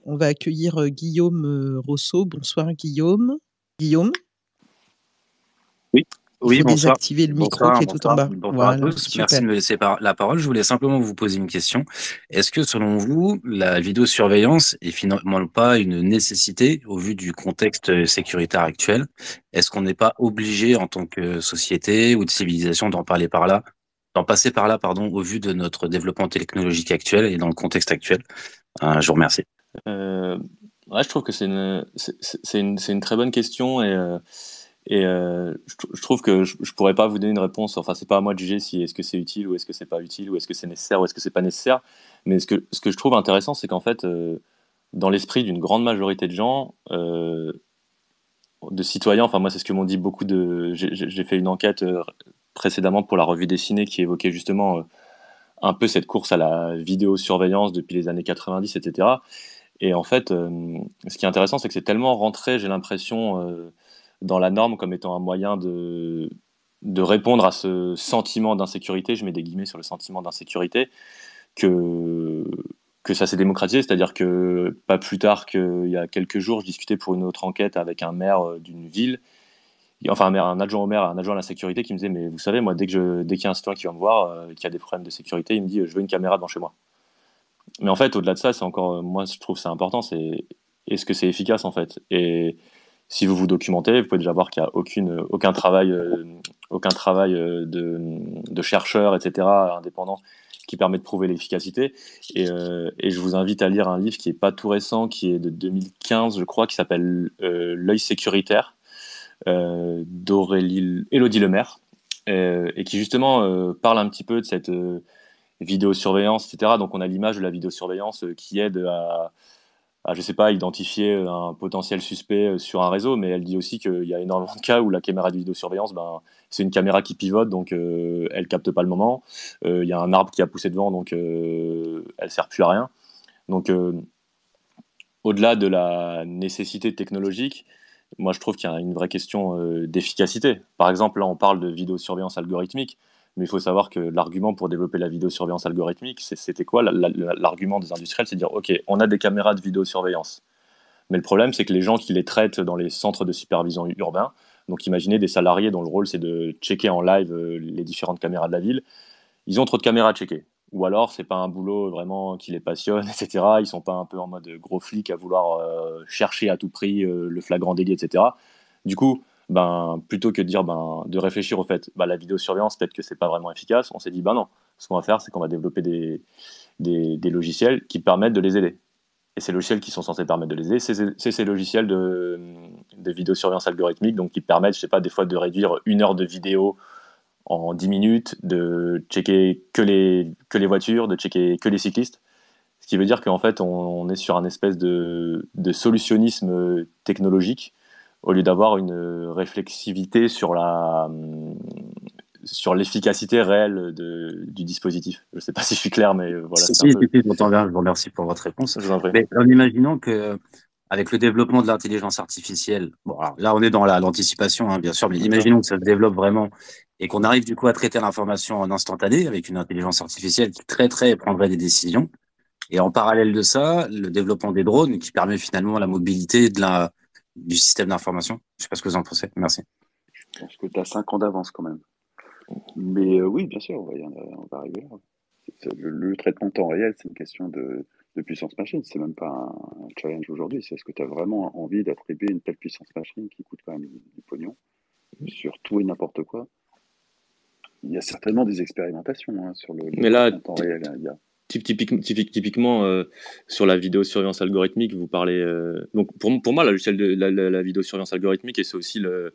Guillaume, Rousseau. Bonsoir Guillaume. Guillaume? Oui, Il oui, faut bonsoir. désactiver le micro Bonsoir, qui est tout en bonsoir, bas. bonsoir à Voilà, tous. Merci super. de me laisser la parole. Je voulais simplement vous poser une question. Est-ce que, selon vous, la vidéosurveillance est finalement pas une nécessité au vu du contexte sécuritaire actuel? Est-ce qu'on n'est pas obligé, en tant que société ou de civilisation, d'en passer par là, pardon, au vu de notre développement technologique actuel et dans le contexte actuel? Je vous remercie. Ouais, je trouve que c'est une très bonne question je trouve que je pourrais pas vous donner une réponse. Enfin, c'est pas à moi de juger si est-ce que c'est utile ou est-ce que c'est pas utile ou est-ce que c'est nécessaire ou est-ce que c'est pas nécessaire. Mais ce que je trouve intéressant, c'est qu'en fait, dans l'esprit d'une grande majorité de gens, de citoyens, enfin moi c'est ce que m'ont dit beaucoup de. J'ai fait une enquête précédemment pour la revue dessinée qui évoquait justement un peu cette course à la vidéosurveillance depuis les années 90, etc. Et en fait, ce qui est intéressant, c'est que c'est tellement rentré, j'ai l'impression, dans la norme comme étant un moyen de répondre à ce sentiment d'insécurité, je mets des guillemets sur le sentiment d'insécurité, que, que ça s'est démocratisé. C'est-à-dire que pas plus tard qu'il y a quelques jours, je discutais pour une autre enquête avec un maire d'une ville, enfin un adjoint au maire, un adjoint à la sécurité qui me disait, mais vous savez, moi, dès qu'il y a un citoyen qui va me voir, qui a des problèmes de sécurité, il me dit, je veux une caméra devant chez moi. Mais en fait, au-delà de ça, c'est encore, moi, je trouve que c'est important, c'est est-ce que c'est efficace en fait? Et si vous vous documentez, vous pouvez déjà voir qu'il n'y a aucun travail de chercheurs, etc., indépendants, qui permet de prouver l'efficacité. Et je vous invite à lire un livre qui est pas tout récent, qui est de 2015, je crois, qui s'appelle L'œil sécuritaire, Élodie Lemaire, et qui justement parle un petit peu de cette vidéosurveillance, etc. Donc on a l'image de la vidéosurveillance qui aide je sais pas, identifier un potentiel suspect sur un réseau, mais elle dit aussi qu'il y a énormément de cas où la caméra de vidéosurveillance, ben, c'est une caméra qui pivote, donc elle capte pas le moment. Il y a un arbre qui a poussé devant, donc elle sert plus à rien. Donc au-delà de la nécessité technologique, moi je trouve qu'il y a une vraie question d'efficacité. Par exemple, là on parle de vidéosurveillance algorithmique, mais il faut savoir que l'argument pour développer la vidéosurveillance algorithmique, c'était quoi? L'argument des industriels, c'est de dire, ok, on a des caméras de vidéosurveillance. Mais le problème, c'est que les gens qui les traitent dans les centres de supervision urbains, donc imaginez des salariés dont le rôle c'est de checker en live les différentes caméras de la ville, ils ont trop de caméras à checker. Ou alors, c'est pas un boulot vraiment qui les passionne, etc. Ils sont pas un peu en mode gros flic à vouloir chercher à tout prix le flagrant délit, etc. Du coup, ben, plutôt que de dire, ben, de réfléchir au fait, ben, la vidéosurveillance, peut-être que c'est pas vraiment efficace, on s'est dit, ben non, ce qu'on va faire, c'est qu'on va développer des logiciels qui permettent de les aider. Et ces logiciels qui sont censés permettre de les aider, c'est ces logiciels de vidéosurveillance algorithmique, donc qui permettent, je sais pas, des fois de réduire 1 heure de vidéo en 10 minutes, de checker que les voitures, de checker que les cyclistes. Ce qui veut dire qu'en fait, on est sur un espèce de solutionnisme technologique au lieu d'avoir une réflexivité sur l'efficacité réelle du dispositif. Je ne sais pas si je suis clair, mais voilà, c'est un peu. Si, j'entends bien. Je vous remercie pour votre réponse. Je vous en prie. Mais en imaginant que, avec le développement de l'intelligence artificielle, bon, alors là, on est dans l'anticipation, hein, bien sûr, mais imaginons que ça se développe vraiment et qu'on arrive du coup à traiter l'information en instantané avec une intelligence artificielle qui traiterait et prendrait des décisions. Et en parallèle de ça, le développement des drones qui permet finalement la mobilité du système d'information. Je sais pas ce que vous en pensez. Merci. Je pense que tu as 5 ans d'avance quand même. Mais oui, bien sûr, on va arriver là. Le traitement de temps réel, c'est une question de puissance machine. C'est même pas un challenge aujourd'hui. C'est est-ce que tu as vraiment envie d'attribuer une telle puissance machine qui coûte quand même du pognon sur tout et n'importe quoi? Il y a certainement des expérimentations sur le Mais là, traitement de temps réel. Il y a... typiquement, sur la vidéosurveillance algorithmique, vous parlez. Donc, pour moi, la vidéosurveillance algorithmique, et c'est aussi le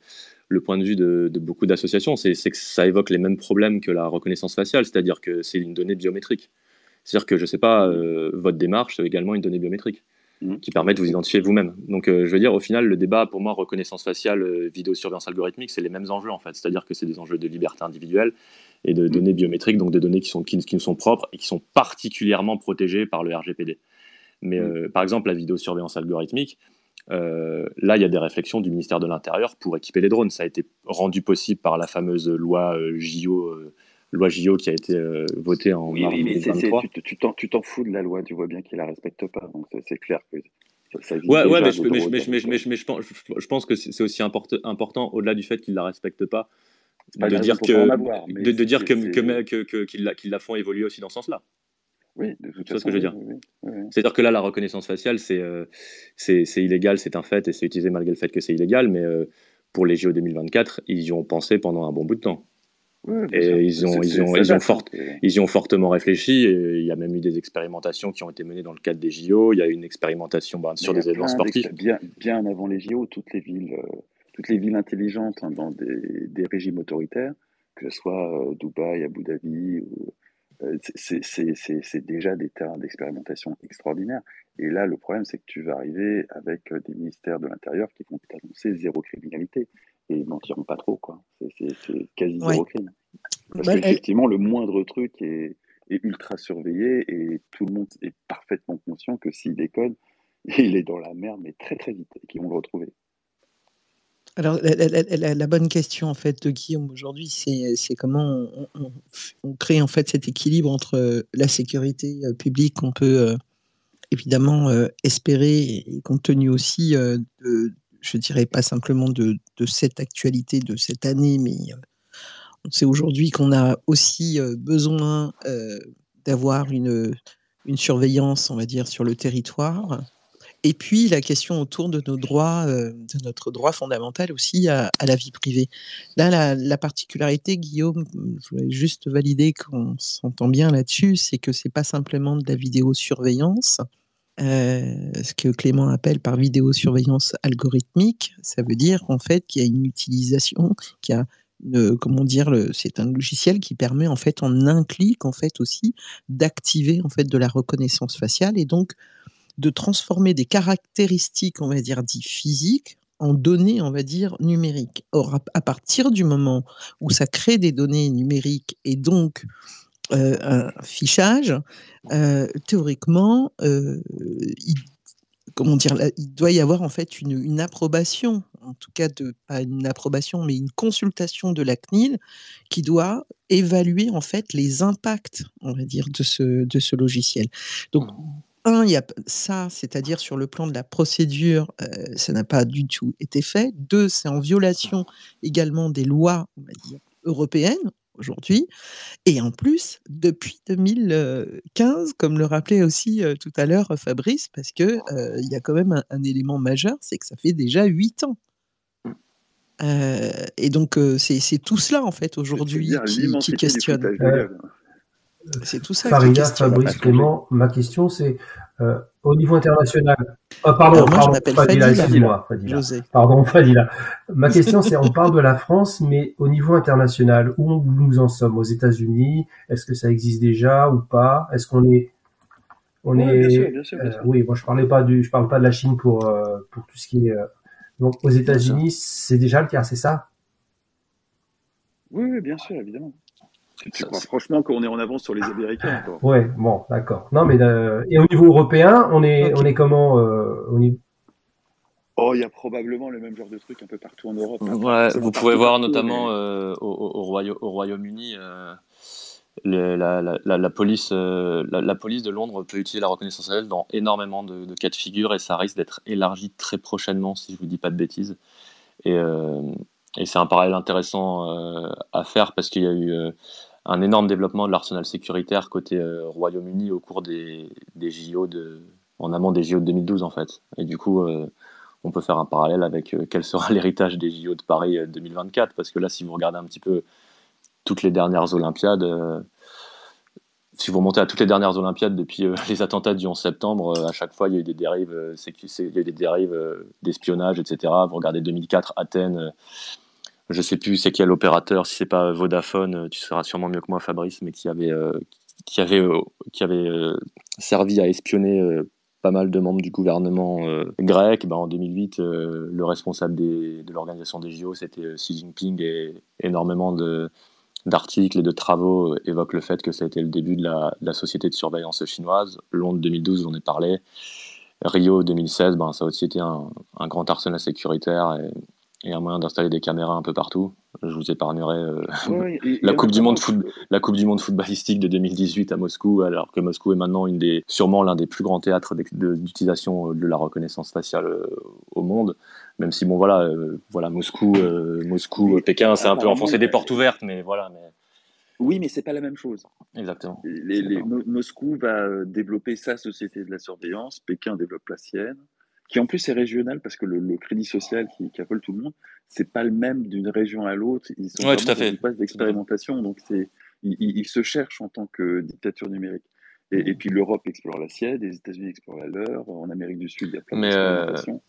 point de vue de beaucoup d'associations, c'est que ça évoque les mêmes problèmes que la reconnaissance faciale, c'est-à-dire que c'est une donnée biométrique. C'est-à-dire que, je ne sais pas, votre démarche, c'est également une donnée biométrique. qui permet de vous identifier vous-même. Donc, je veux dire, au final, le débat, pour moi, reconnaissance faciale, vidéosurveillance algorithmique, c'est les mêmes enjeux, en fait. C'est-à-dire que c'est des enjeux de liberté individuelle et de données biométriques, donc de données qui nous sont propres et qui sont particulièrement protégées par le RGPD. Mais par exemple, la vidéosurveillance algorithmique, là, il y a des réflexions du ministère de l'Intérieur pour équiper les drones. Ça a été rendu possible par la fameuse loi JO qui a été votée en mars mais 2023. tu t'en fous de la loi, tu vois bien qu'ils la respectent pas. Donc c'est clair que ça existe Ouais, déjà mais des drones. je pense que c'est aussi important, au-delà du fait qu'ils la respectent pas, C'est pas une de raison dire pour pas en avoir, mais de dire c'est qu'ils la font évoluer aussi dans ce sens-là. oui, de toute Tu vois ce façon, que je veux dire? oui. C'est-à-dire que là, la reconnaissance faciale, c'est illégal, c'est un fait, et c'est utilisé malgré le fait que c'est illégal, mais pour les JO 2024, ils y ont pensé pendant un bon bout de temps. Oui, bien Et sûr. ils y ont fortement réfléchi, et il y a même eu des expérimentations qui ont été menées dans le cadre des JO. Il y a eu une expérimentation sur des événements sportifs. Bien avant les JO, toutes les villes intelligentes, hein, dans des régimes autoritaires, que ce soit Dubaï, Abu Dhabi, c'est déjà des terrains d'expérimentation extraordinaires. Et là, le problème, c'est que tu vas arriver avec des ministères de l'Intérieur qui vont t'annoncer zéro criminalité. Et ils mentiront pas trop, quoi. C'est quasi zéro crime. Parce qu'effectivement, le moindre truc est ultra surveillé et tout le monde est parfaitement conscient que s'il déconne, il est dans la merde, mais très très vite, et qu'ils vont le retrouver. Alors, la bonne question, en fait, de Guillaume aujourd'hui, c'est comment on crée, en fait, cet équilibre entre la sécurité publique qu'on peut évidemment espérer, et compte tenu aussi je dirais pas simplement de cette actualité, de cette année, mais on sait aujourd'hui qu'on a aussi besoin d'avoir une surveillance, on va dire, sur le territoire. Et puis la question autour de nos droits, de notre droit fondamental aussi à la vie privée. Là, la particularité, Guillaume, je voulais juste valider qu'on s'entend bien là-dessus, c'est que c'est pas simplement de la vidéosurveillance. Ce que Clément appelle par vidéosurveillance algorithmique, ça veut dire en fait qu'il y a une utilisation, qu'il y a comment dire, c'est un logiciel qui permet en fait en un clic en fait aussi d'activer en fait de la reconnaissance faciale et donc de transformer des caractéristiques, on va dire, dites physiques en données, on va dire, numériques. Or, à partir du moment où ça crée des données numériques et donc un fichage, théoriquement, comment dire, il doit y avoir en fait une approbation, en tout cas pas une approbation, mais une consultation de la CNIL qui doit évaluer en fait les impacts, on va dire, de ce logiciel. Donc, il y a ça, c'est-à-dire sur le plan de la procédure, ça n'a pas du tout été fait. 2, c'est en violation également des lois, on va dire, européennes aujourd'hui. Et en plus, depuis 2015, comme le rappelait aussi tout à l'heure Fabrice, parce que il y a quand même un élément majeur, c'est que ça fait déjà 8 ans. Et donc, c'est tout cela, en fait, aujourd'hui, qui questionne. C'est tout ça Farida, qui questionne. Fabrice, Clément, ma question c'est au niveau international. Alors moi, je m'appelle Fadila, excuse-moi, José. Pardon, Fadila. Ma question c'est, on parle de la France, mais au niveau international, où nous en sommes? Aux États-Unis? Est-ce que ça existe déjà ou pas? Est-ce qu'on est bien sûr. Oui, moi je parle pas de la Chine pour tout ce qui est. Donc aux États-Unis, c'est déjà le cas, c'est ça? Oui, bien sûr, évidemment. Tu crois franchement qu'on est en avance sur les Américains encore? Ouais, bon, d'accord. Non, mais et au niveau européen, on est comment au niveau... Oh, il y a probablement le même genre de truc un peu partout en Europe. Ouais, vous pouvez voir notamment au Royaume-Uni, la police de Londres peut utiliser la reconnaissance faciale dans énormément de cas de figure, et ça risque d'être élargi très prochainement, si je vous dis pas de bêtises. Et c'est un parallèle intéressant à faire, parce qu'il y a eu un énorme développement de l'arsenal sécuritaire côté Royaume-Uni au cours des JO en amont des JO de 2012 en fait. Et du coup, on peut faire un parallèle avec quel sera l'héritage des JO de Paris 2024, parce que là, si vous regardez un petit peu toutes les dernières Olympiades, si vous remontez à toutes les dernières Olympiades depuis les attentats du 11 septembre, à chaque fois il y a eu des dérives, il y a eu des dérives d'espionnage, etc. Vous regardez 2004 Athènes. Je sais plus c'est quel opérateur, si c'est pas Vodafone, tu seras sûrement mieux que moi, Fabrice, mais qui avait servi à espionner pas mal de membres du gouvernement grec. En 2008, le responsable de l'organisation des JO, c'était Xi Jinping, et énormément d'articles et de travaux évoquent le fait que ça a été le début de la société de surveillance chinoise. Londres 2012, j'en ai parlé. Rio 2016, ça a aussi été un grand arsenal sécuritaire et un moyen d'installer des caméras un peu partout. Je vous épargnerai Ouais, et la il y en a Coupe du vraiment. Monde footballistique de 2018 à Moscou, alors que Moscou est maintenant sûrement l'un des plus grands théâtres d'utilisation de la reconnaissance faciale au monde. Même si Moscou, Mais Pékin, c'est un peu apparemment, enfoncé des portes ouvertes, mais voilà. Mais oui, mais c'est pas la même chose. exactement. Je suis d'accord. Moscou va développer sa société de la surveillance, Pékin développe la sienne, qui en plus est régionale parce que le crédit social qui affole tout le monde, c'est pas le même d'une région à l'autre. Ils sont Ouais, tout vraiment à dans fait. une phase d'expérimentation, donc ils se cherchent en tant que dictature numérique. Et puis l'Europe explore la sienne, les États-Unis explorent la leur, en Amérique du Sud, il y a plein Mais d'expérimentations.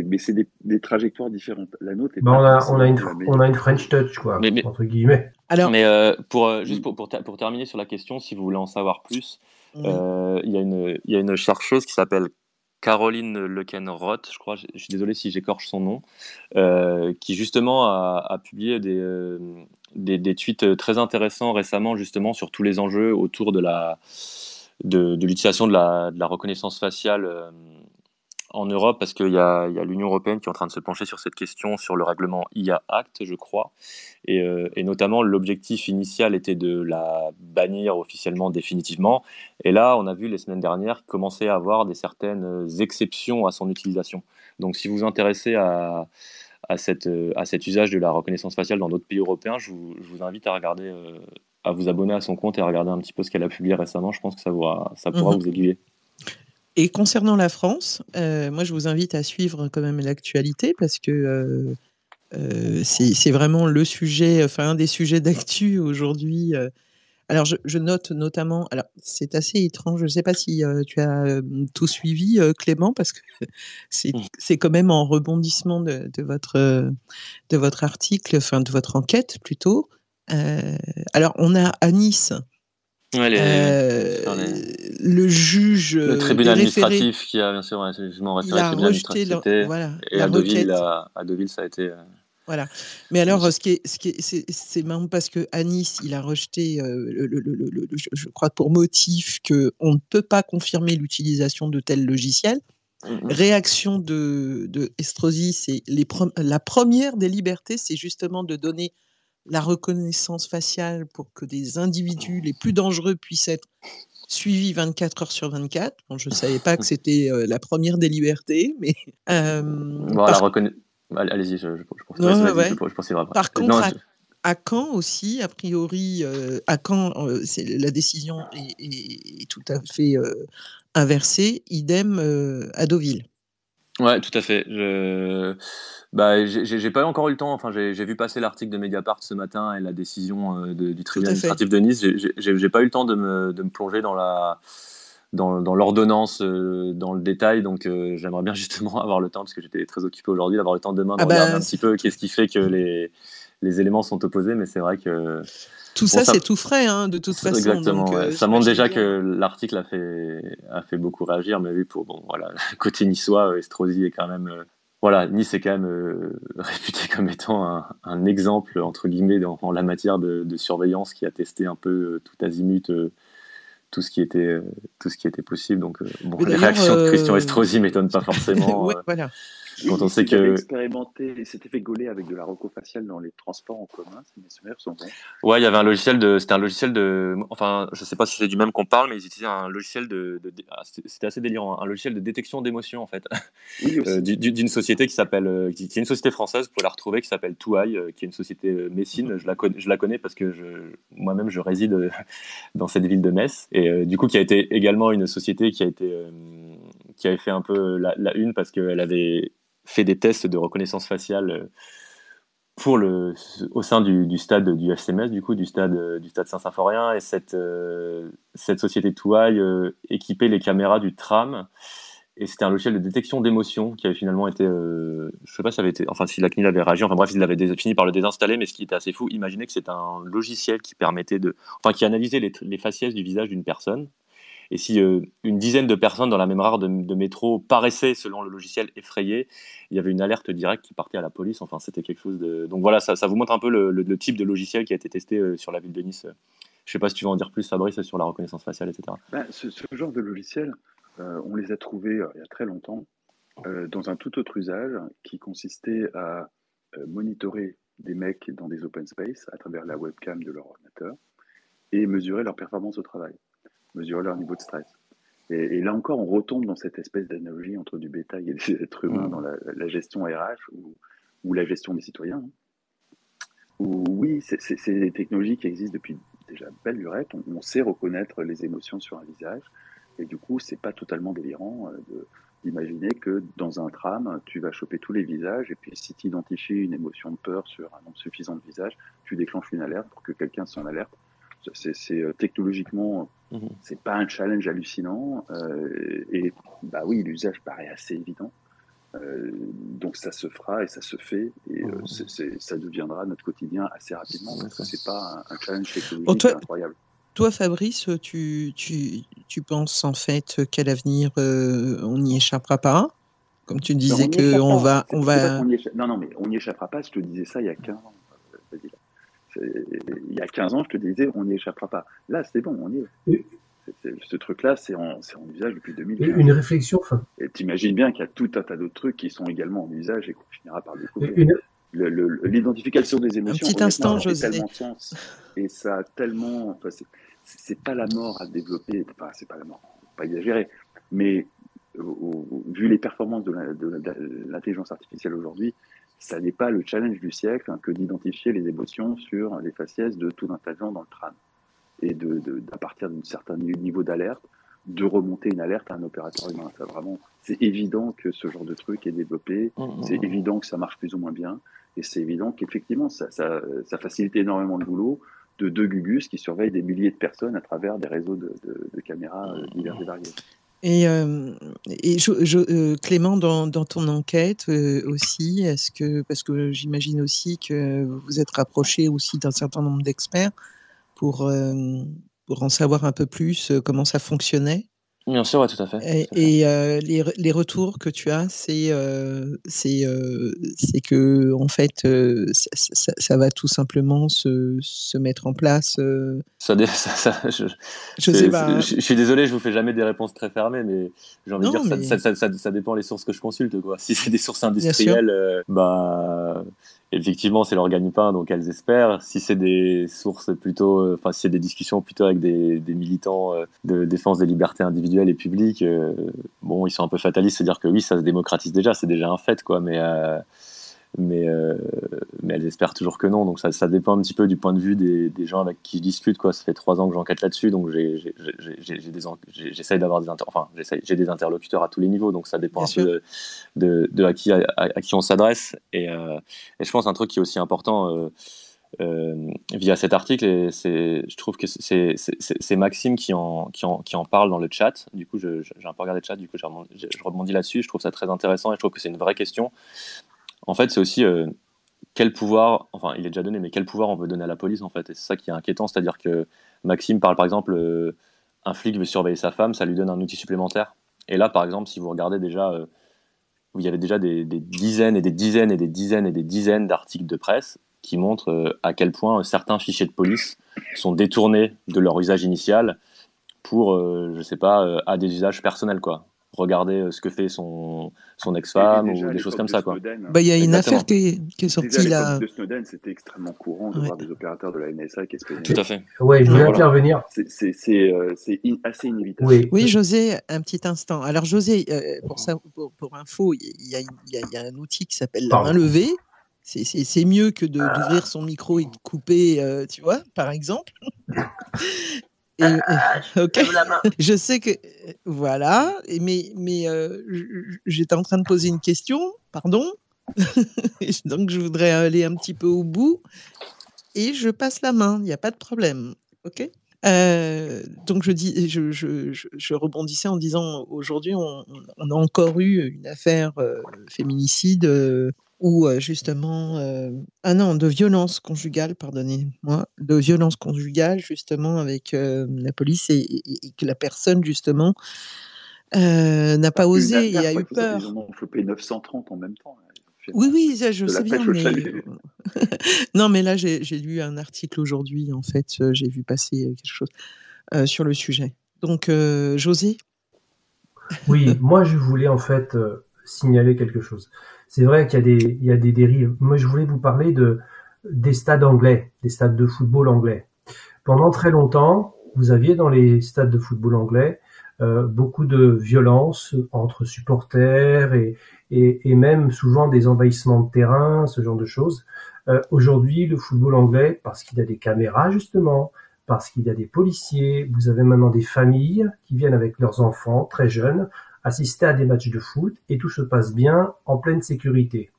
Mais c'est des trajectoires différentes. La nôtre n'est Ben, pas on a forcément une, la on meilleure. a une French touch, quoi, mais entre guillemets. Alors, juste Oui, pour terminer sur la question, si vous voulez en savoir plus, oui. il y a une chercheuse qui s'appelle Caroline Lequenroth, je crois, je suis désolé si j'écorche son nom, qui justement a publié des tweets très intéressants récemment, justement sur tous les enjeux autour de l'utilisation de la reconnaissance faciale en Europe, parce qu'il y a l'Union européenne qui est en train de se pencher sur cette question, sur le règlement IA Act, je crois, et notamment l'objectif initial était de la bannir officiellement, définitivement, et là on a vu les semaines dernières qu'il commençait à avoir certaines exceptions à son utilisation. Donc si vous vous intéressez à cet usage de la reconnaissance faciale dans d'autres pays européens, je vous invite à regarder, à vous abonner à son compte et à regarder un petit peu ce qu'elle a publié récemment. Je pense que ça pourra Mhm. vous aiguiller. Et concernant la France, moi, je vous invite à suivre quand même l'actualité parce que c'est vraiment le sujet, enfin un des sujets d'actu aujourd'hui. Alors, je note notamment, alors c'est assez étrange, je ne sais pas si tu as tout suivi, Clément, parce que c'est quand même en rebondissement de votre article, enfin de votre enquête plutôt. Alors, on a à Nice Ouais, euh, le juge le des tribunal référés, administratif qui a, bien sûr, ouais, je m'en il référais, le a tribunal rejeté administratif c'était, voilà, et la requête. À Deauville, ça a été. Voilà. Mais Bien alors, sûr. c'est marrant parce que à Nice, il a rejeté, je crois, pour motif qu'on ne peut pas confirmer l'utilisation de tels logiciels. Mhm. Réaction de Estrosi, c'est la première des libertés, c'est justement de donner la reconnaissance faciale pour que des individus les plus dangereux puissent être suivis 24 heures sur 24. Bon, je ne savais pas que c'était la première des libertés, mais Voilà, par allez-y, ouais, vas-y, ouais. je poursuivrai après. Par Non, contre, à Caen aussi, a priori, à Caen, la décision est tout à fait inversée. Idem à Deauville. ouais, tout à fait. J'ai pas encore eu le temps. Enfin, j'ai vu passer l'article de Mediapart ce matin et la décision du Tout tribunal à fait. administratif de Nice. J'ai pas eu le temps de me plonger dans l'ordonnance, dans le détail. Donc, j'aimerais bien justement avoir le temps, parce que j'étais très occupé aujourd'hui, d'avoir le temps demain de Ah regarder bah, un petit peu qu'est-ce qui fait que les éléments sont opposés. Mais c'est vrai que tout bon, ça, c'est tout frais, hein, de toute façon. exactement. Donc, Ouais. Ça montre j'imagine déjà bien. que l'article a fait beaucoup réagir. Mais oui, voilà, côté niçois, Estrosi est quand même. Voilà, Nice est quand même réputé comme étant un exemple, entre guillemets, en la matière de surveillance, qui a testé un peu tout azimut tout ce qui était possible. Donc, Mais les d'ailleurs, réactions de Christian Estrosi m'étonnent pas forcément, ouais, voilà. quand on sait il avait que. expérimenté, il s'était fait gauler avec de la rocofaciale dans les transports en commun, si mes souvenirs sont bons. Ouais, il y avait c'était un logiciel enfin, je sais pas si c'est du même qu'on parle, mais ils utilisaient un logiciel c'était assez délirant, un logiciel de détection d'émotions, en fait. Oui, aussi. D'une société qui s'appelle, qui est une société française, vous pouvez la retrouver, qui s'appelle Touaille, qui est une société messine. Je la connais parce que moi-même, je réside dans cette ville de Metz, et du coup, qui a été également une société qui avait fait un peu la une, parce qu'elle avait fait des tests de reconnaissance faciale au sein du stade du FCMS, du stade Saint-Symphorien, et cette société Touaille équipait les caméras du tram, et c'était un logiciel de détection d'émotion qui avait finalement été, je sais pas si ça avait été, enfin si la CNIL avait réagi, enfin bref, ils avaient fini par le désinstaller. Mais ce qui était assez fou, imaginez que c'est un logiciel qui permettait qui analysait les faciès du visage d'une personne, Et si une dizaine de personnes dans la même rare de métro paraissaient, selon le logiciel, effrayées, il y avait une alerte directe qui partait à la police. Enfin, c'était quelque chose de... Donc voilà, ça vous montre un peu le type de logiciel qui a été testé sur la ville de Nice. Je sais pas si tu veux en dire plus, Fabrice, sur la reconnaissance faciale, etc. Ce genre de logiciel, on les a trouvés il y a très longtemps dans un tout autre usage qui consistait à monitorer des mecs dans des open space à travers la webcam de leur ordinateur et mesurer leur performance au travail, mesurer leur niveau de stress. Et là encore, on retombe dans cette espèce d'analogie entre du bétail et des êtres humains dans la gestion RH ou la gestion des citoyens. Où, oui, c'est des technologies qui existent depuis déjà belle lurette. On sait reconnaître les émotions sur un visage. Et du coup, c'est pas totalement délirant d'imaginer que dans un tram, tu vas choper tous les visages. Et puis, si tu identifies une émotion de peur sur un nombre suffisant de visages, tu déclenches une alerte pour que quelqu'un s'en alerte. Technologiquement, c'est pas un challenge hallucinant. Et bah oui, l'usage paraît assez évident. Donc ça se fera et ça se fait et ça deviendra notre quotidien assez rapidement parce que c'est pas un challenge technologique incroyable. Toi, Fabrice, tu penses en fait qu'à l'avenir on n'y échappera pas, comme tu disais que on va non mais on n'y échappera pas. Je te disais ça il y a 15 ans. Il y a 15 ans, je te disais on n'y échappera pas. Là, c'est bon, on y est. Ce truc-là, c'est en usage depuis 2015. Une réflexion. Et t'imagines bien qu'il y a tout un tas d'autres trucs qui sont également en usage et qu'on finira par découvrir. L'identification des émotions, un petit instant, José. Tellement de sens et ça a tellement. Enfin, c'est pas la mort à développer. Enfin, c'est pas la mort, pas exagérer. Mais vu les performances de l'intelligence artificielle aujourd'hui, ça n'est pas le challenge du siècle que d'identifier les émotions sur les faciès de tout un tas de gens dans le tram. Et à partir d'un certain niveau d'alerte, de remonter une alerte à un opérateur humain. Ça, vraiment, c'est évident que ce genre de truc est développé, c'est évident que ça marche plus ou moins bien, et c'est évident qu'effectivement, ça facilite énormément le boulot de deux Gugus qui surveillent des milliers de personnes à travers des réseaux de caméras divers et variés. Et Clément, dans ton enquête aussi, parce que j'imagine aussi que vous êtes rapproché aussi d'un certain nombre d'experts pour en savoir un peu plus comment ça fonctionnait. Bien sûr, ouais, tout à fait. Et les retours que tu as, c'est que en fait, ça va tout simplement se mettre en place. Je sais pas. Je suis désolé, je vous fais jamais des réponses très fermées, mais j'ai envie de dire ça dépend les sources que je consulte, quoi. Si c'est des sources industrielles, effectivement, c'est leur gagne-pain, donc elles espèrent. Si c'est des sources plutôt, si c'est des discussions plutôt avec des militants de défense des libertés individuelles et publiques, ils sont un peu fatalistes, c'est-à-dire que oui, ça se démocratise déjà, c'est déjà un fait, quoi, mais elles espèrent toujours que non. Donc ça dépend un petit peu du point de vue des gens avec qui je discute, quoi. Ça fait 3 ans que j'enquête là-dessus, donc j'essaye d'avoir j'ai des interlocuteurs à tous les niveaux, donc ça dépend peu de à qui on s'adresse. Et je pense un truc qui est aussi important via cet article, et je trouve que c'est Maxime qui en parle dans le chat. Du coup, j'ai un peu regardé le chat, du coup je rebondis là-dessus. Je trouve ça très intéressant et je trouve que c'est une vraie question. En fait, c'est aussi quel pouvoir, enfin il est déjà donné, mais quel pouvoir on veut donner à la police, en fait. Et c'est ça qui est inquiétant, c'est-à-dire que Maxime parle par exemple, un flic veut surveiller sa femme, ça lui donne un outil supplémentaire. Et là, par exemple, si vous regardez déjà, où il y avait déjà des dizaines et des dizaines et des dizaines et des dizaines d'articles de presse qui montrent à quel point certains fichiers de police sont détournés de leur usage initial pour, à des usages personnels, quoi. Regarder ce que fait son ex-femme ou des choses comme ça, quoi. Il y a une affaire qui est sortie là. À l'époque de Snowden, c'était extrêmement courant de voir des opérateurs de la NSA qui espionnaient. Tout à fait. Ouais, je voulais intervenir. C'est assez inévitable. Oui, José, un petit instant. Alors José, pour info, il y a un outil qui s'appelle la main levée. C'est mieux que d'ouvrir son micro et de couper, tu vois, par exemple. Ok. Je sais que voilà, mais j'étais en train de poser une question, pardon. Donc je voudrais aller un petit peu au bout et je passe la main, il n'y a pas de problème, ok. Donc je rebondissais en disant aujourd'hui on a encore eu une affaire féminicide où justement, ah non, de violence conjugale, pardonnez-moi, de violence conjugale justement avec la police et que la personne justement n'a pas Une osé et affaire, a quoi. eu Ils en peur. ont chopé 930 en même temps. Ils ont fait Oui, oui, ça, je de sais la bien, pêche au mais chalut. non, mais là j'ai lu un article aujourd'hui en fait, j'ai vu passer quelque chose sur le sujet. Donc José. Oui, moi je voulais en fait signaler quelque chose. C'est vrai qu'il y a des dérives. Moi je voulais vous parler des stades anglais, des stades de football anglais. Pendant très longtemps, vous aviez dans les stades de football anglais beaucoup de violence entre supporters et même souvent des envahissements de terrain, ce genre de choses. Aujourd'hui, le football anglais, parce qu'il y a des caméras justement, parce qu'il y a des policiers, vous avez maintenant des familles qui viennent avec leurs enfants très jeunes assister à des matchs de foot et tout se passe bien en pleine sécurité.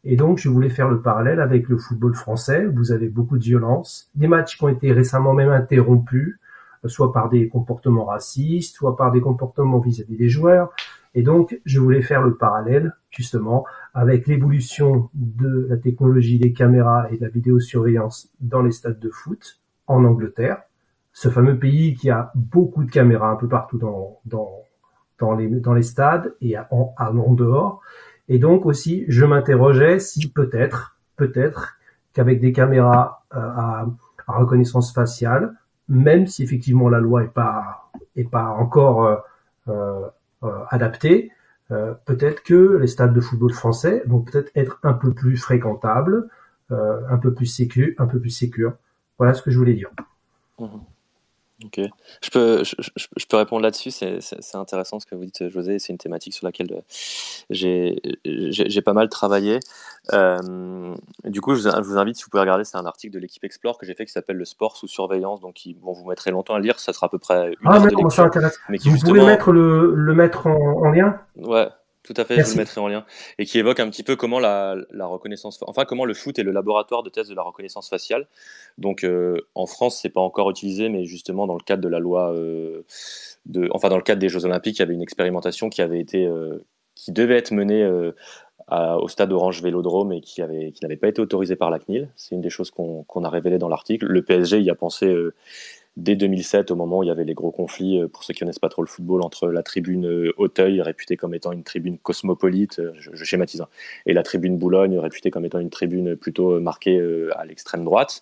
Et donc, je voulais faire le parallèle avec le football français. Vous avez beaucoup de violence, des matchs qui ont été récemment même interrompus, soit par des comportements racistes, soit par des comportements vis-à-vis des joueurs. Et donc, je voulais faire le parallèle, justement, avec l'évolution de la technologie des caméras et de la vidéosurveillance dans les stades de foot en Angleterre, ce fameux pays qui a beaucoup de caméras un peu partout dans les stades et en dehors. Et donc aussi, je m'interrogeais si peut-être qu'avec des caméras à reconnaissance faciale, même si effectivement la loi est pas encore adaptée, peut-être que les stades de football français vont peut-être être un peu plus fréquentables, un peu plus sécures. Voilà ce que je voulais dire. Mhm. Ok. Je peux répondre là-dessus. C'est intéressant ce que vous dites, José. C'est une thématique sur laquelle j'ai pas mal travaillé. Du coup, je vous invite, si vous pouvez regarder, c'est un article de l'équipe Explore que j'ai fait qui s'appelle Le sport sous surveillance. Donc, bon, vous mettrez longtemps à lire. Ça sera à peu près une heure Mais de comment ça lecture. intéresse. Mais qui Vous pouvez justement. le mettre en lien? Ouais, tout à fait, je vous le Merci. mettrai en lien. Et qui évoque un petit peu comment la reconnaissance, enfin comment le foot est le laboratoire de test de la reconnaissance faciale. Donc en France, c'est pas encore utilisé, mais justement dans le cadre de la loi, enfin dans le cadre des Jeux Olympiques, il y avait une expérimentation qui avait été, qui devait être menée au stade Orange Vélodrome et qui n'avait pas été autorisée par la CNIL. C'est une des choses qu'on a révélé dans l'article. Le PSG y a pensé dès 2007, au moment où il y avait les gros conflits, pour ceux qui connaissent pas trop le football, entre la tribune Auteuil, réputée comme étant une tribune cosmopolite, je schématise, hein, et la tribune Boulogne, réputée comme étant une tribune plutôt marquée à l'extrême droite.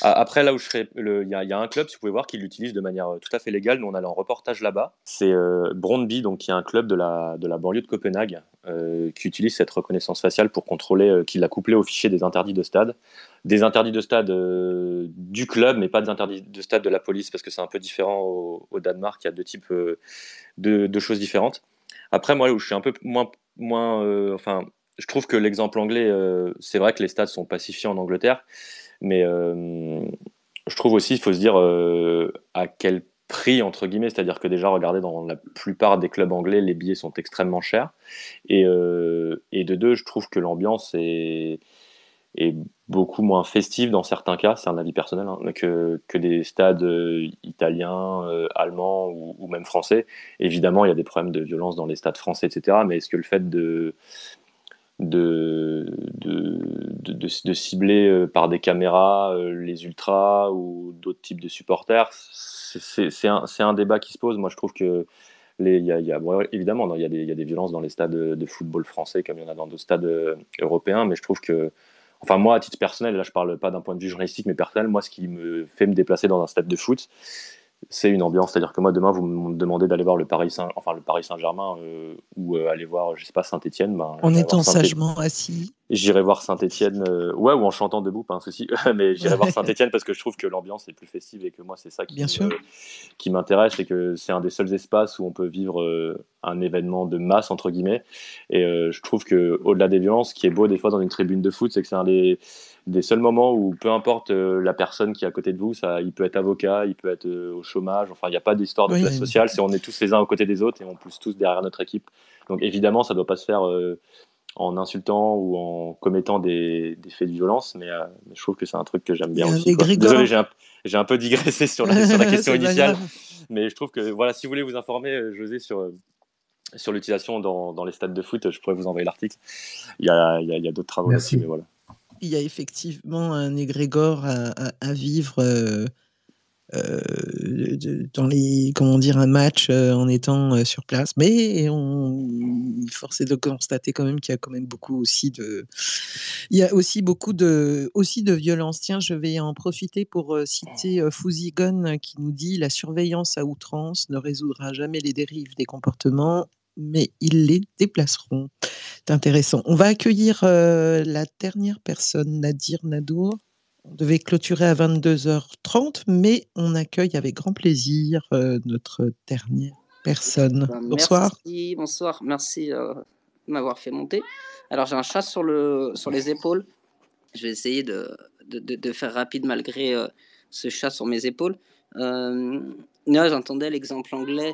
Après, là où je serais, il y a un club, si vous pouvez voir, qui l'utilise de manière tout à fait légale. Nous, on allait en reportage là-bas. C'est Brøndby, donc qui est un club de la banlieue de Copenhague, qui utilise cette reconnaissance faciale pour contrôler, qui l'a couplé au fichier des interdits de stade. Des interdits de stade du club, mais pas des interdits de stade de la police, parce que c'est un peu différent au Danemark. Il y a deux types de choses différentes. Après, moi, où je suis un peu enfin, je trouve que l'exemple anglais, c'est vrai que les stades sont pacifiés en Angleterre, mais je trouve aussi, il faut se dire à quel prix, entre guillemets, c'est-à-dire que déjà, regardez, dans la plupart des clubs anglais, les billets sont extrêmement chers, et de deux, je trouve que l'ambiance est beaucoup moins festive dans certains cas, c'est un avis personnel, hein, que des stades italiens, allemands ou même français. Évidemment, il y a des problèmes de violence dans les stades français, etc. Mais est-ce que le fait de cibler par des caméras les ultras ou d'autres types de supporters, c'est un débat qui se pose. Moi, je trouve que bon, évidemment, il y a des violences dans les stades de football français comme il y en a dans d'autres stades européens, mais je trouve que, enfin moi, à titre personnel, là je parle pas d'un point de vue journalistique, mais personnel, moi ce qui me fait me déplacer dans un stade de foot, c'est une ambiance. C'est-à-dire que moi demain vous me demandez d'aller voir le Paris Saint-Germain ou aller voir, je sais pas, Saint-Étienne, ben En étant sagement assis. J'irai voir Saint-Étienne, ouais, ou en chantant debout, pas un souci, mais j'irai voir Saint-Étienne parce que je trouve que l'ambiance est plus festive et que moi c'est ça qui m'intéresse, et que c'est un des seuls espaces où on peut vivre un événement de masse entre guillemets. Et je trouve que au-delà des violences, ce qui est beau des fois dans une tribune de foot, c'est que c'est un des seuls moments où peu importe la personne qui est à côté de vous, il peut être avocat, il peut être au chômage, enfin il n'y a pas d'histoire de classe sociale, on est tous les uns aux côtés des autres et on pousse tous derrière notre équipe. Donc évidemment ça ne doit pas se faire en insultant ou en commettant des faits de violence, mais je trouve que c'est un truc que j'aime bien aussi. Désolé, j'ai un peu digressé sur la question initiale, mais je trouve que voilà, si vous voulez vous informer, José, sur sur l'utilisation dans les stades de foot, je pourrais vous envoyer l'article. Il y a d'autres travaux là-dessus, Merci. mais voilà. Il y a effectivement un égrégore à vivre dans un match en étant sur place. Mais force est de constater quand même qu'il y a quand même il y a aussi beaucoup de violence. Tiens, je vais en profiter pour citer Fouzigon qui nous dit: la surveillance à outrance ne résoudra jamais les dérives des comportements, mais ils les déplaceront. C'est intéressant. On va accueillir la dernière personne, Nadir Nadour. On devait clôturer à 22h30, mais on accueille avec grand plaisir notre dernière personne. Bonsoir. Merci, bonsoir. Merci de m'avoir fait monter. Alors, j'ai un chat sur les épaules. Je vais essayer de faire rapide malgré ce chat sur mes épaules. Là, j'entendais l'exemple anglais.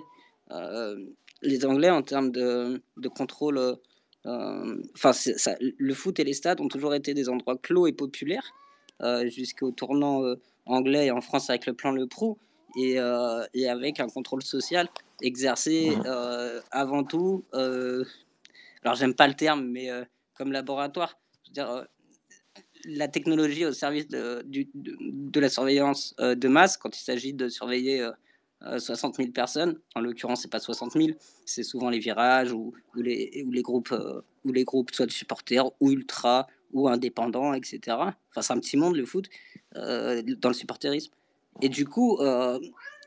Les Anglais, en termes de contrôle, le foot et les stades ont toujours été des endroits clos et populaires, jusqu'au tournant anglais et en France avec le plan Le Prou, et avec un contrôle social exercé avant tout, alors j'aime pas le terme, mais comme laboratoire. Je veux dire, la technologie au service de la surveillance de masse, quand il s'agit de surveiller 60 000 personnes, en l'occurrence c'est pas 60 000, c'est souvent les virages ou les groupes soit de supporters ou ultra ou indépendants, etc. Enfin, c'est un petit monde le foot dans le supporterisme. Et du coup,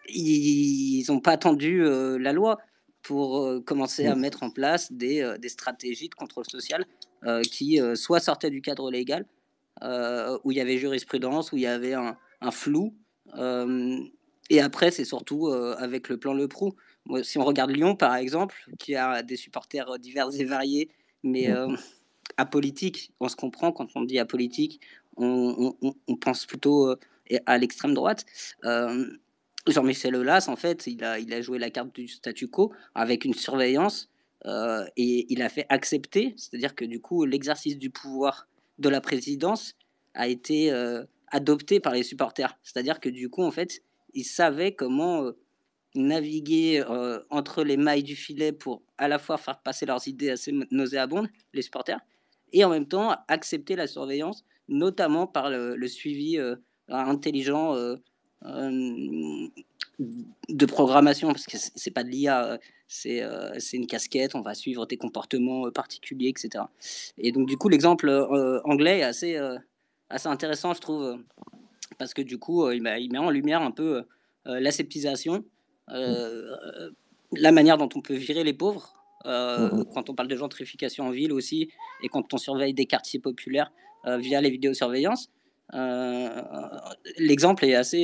ils n'ont pas attendu la loi pour commencer à mettre en place des stratégies de contrôle social qui soit sortaient du cadre légal, où il y avait jurisprudence, où il y avait un flou. Et après, c'est surtout avec le plan Le Prou. Si on regarde Lyon, par exemple, qui a des supporters divers et variés, mais apolitiques, on se comprend quand on dit apolitique, on pense plutôt à l'extrême droite. Jean-Michel Aulas, en fait, il a joué la carte du statu quo avec une surveillance et il a fait accepter, c'est-à-dire que du coup, l'exercice du pouvoir de la présidence a été adopté par les supporters. C'est-à-dire que du coup, en fait, ils savaient comment naviguer entre les mailles du filet pour à la fois faire passer leurs idées assez nauséabondes, les supporters, et en même temps accepter la surveillance, notamment par le suivi intelligent de programmation, parce que c'est pas de l'IA, c'est une casquette, on va suivre tes comportements particuliers, etc. Et donc du coup l'exemple anglais est assez intéressant, je trouve, parce que du coup il met en lumière un peu l'aseptisation, la manière dont on peut virer les pauvres quand on parle de gentrification en ville aussi, et quand on surveille des quartiers populaires via les vidéosurveillances. L'exemple est assez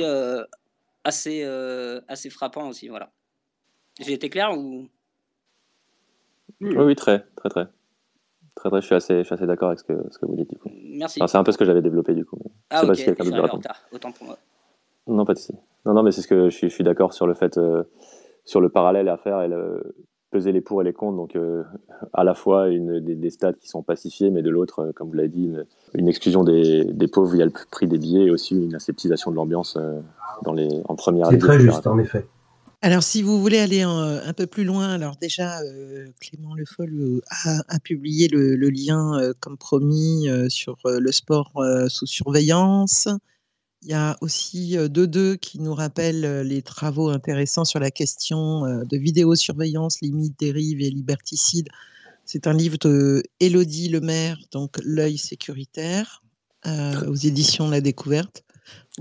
frappant aussi, voilà. J'ai été clair ou... Oui, très. Je suis assez d'accord avec ce que vous dites, du coup. Merci. Enfin, c'est un peu ce que j'avais développé, du coup. Ah, ok, je suis arrivé en retard, autant pour moi. Non, pas de souci. Non, mais c'est ce que je suis d'accord sur le fait, sur le parallèle à faire et peser les pour et les contre. Donc, à la fois des stades qui sont pacifiés, mais de l'autre, comme vous l'avez dit, une exclusion des pauvres via le prix des billets, et aussi une aseptisation de l'ambiance en première ligne. C'est très juste, en effet. Alors, si vous voulez aller un peu plus loin, alors déjà, Clément Le Foll a publié le lien, comme promis, sur le sport sous surveillance. Il y a aussi Deux qui nous rappelle les travaux intéressants sur la question de vidéosurveillance, limites, dérives et liberticides. C'est un livre de Élodie Lemaire, donc L'œil sécuritaire, aux éditions La Découverte.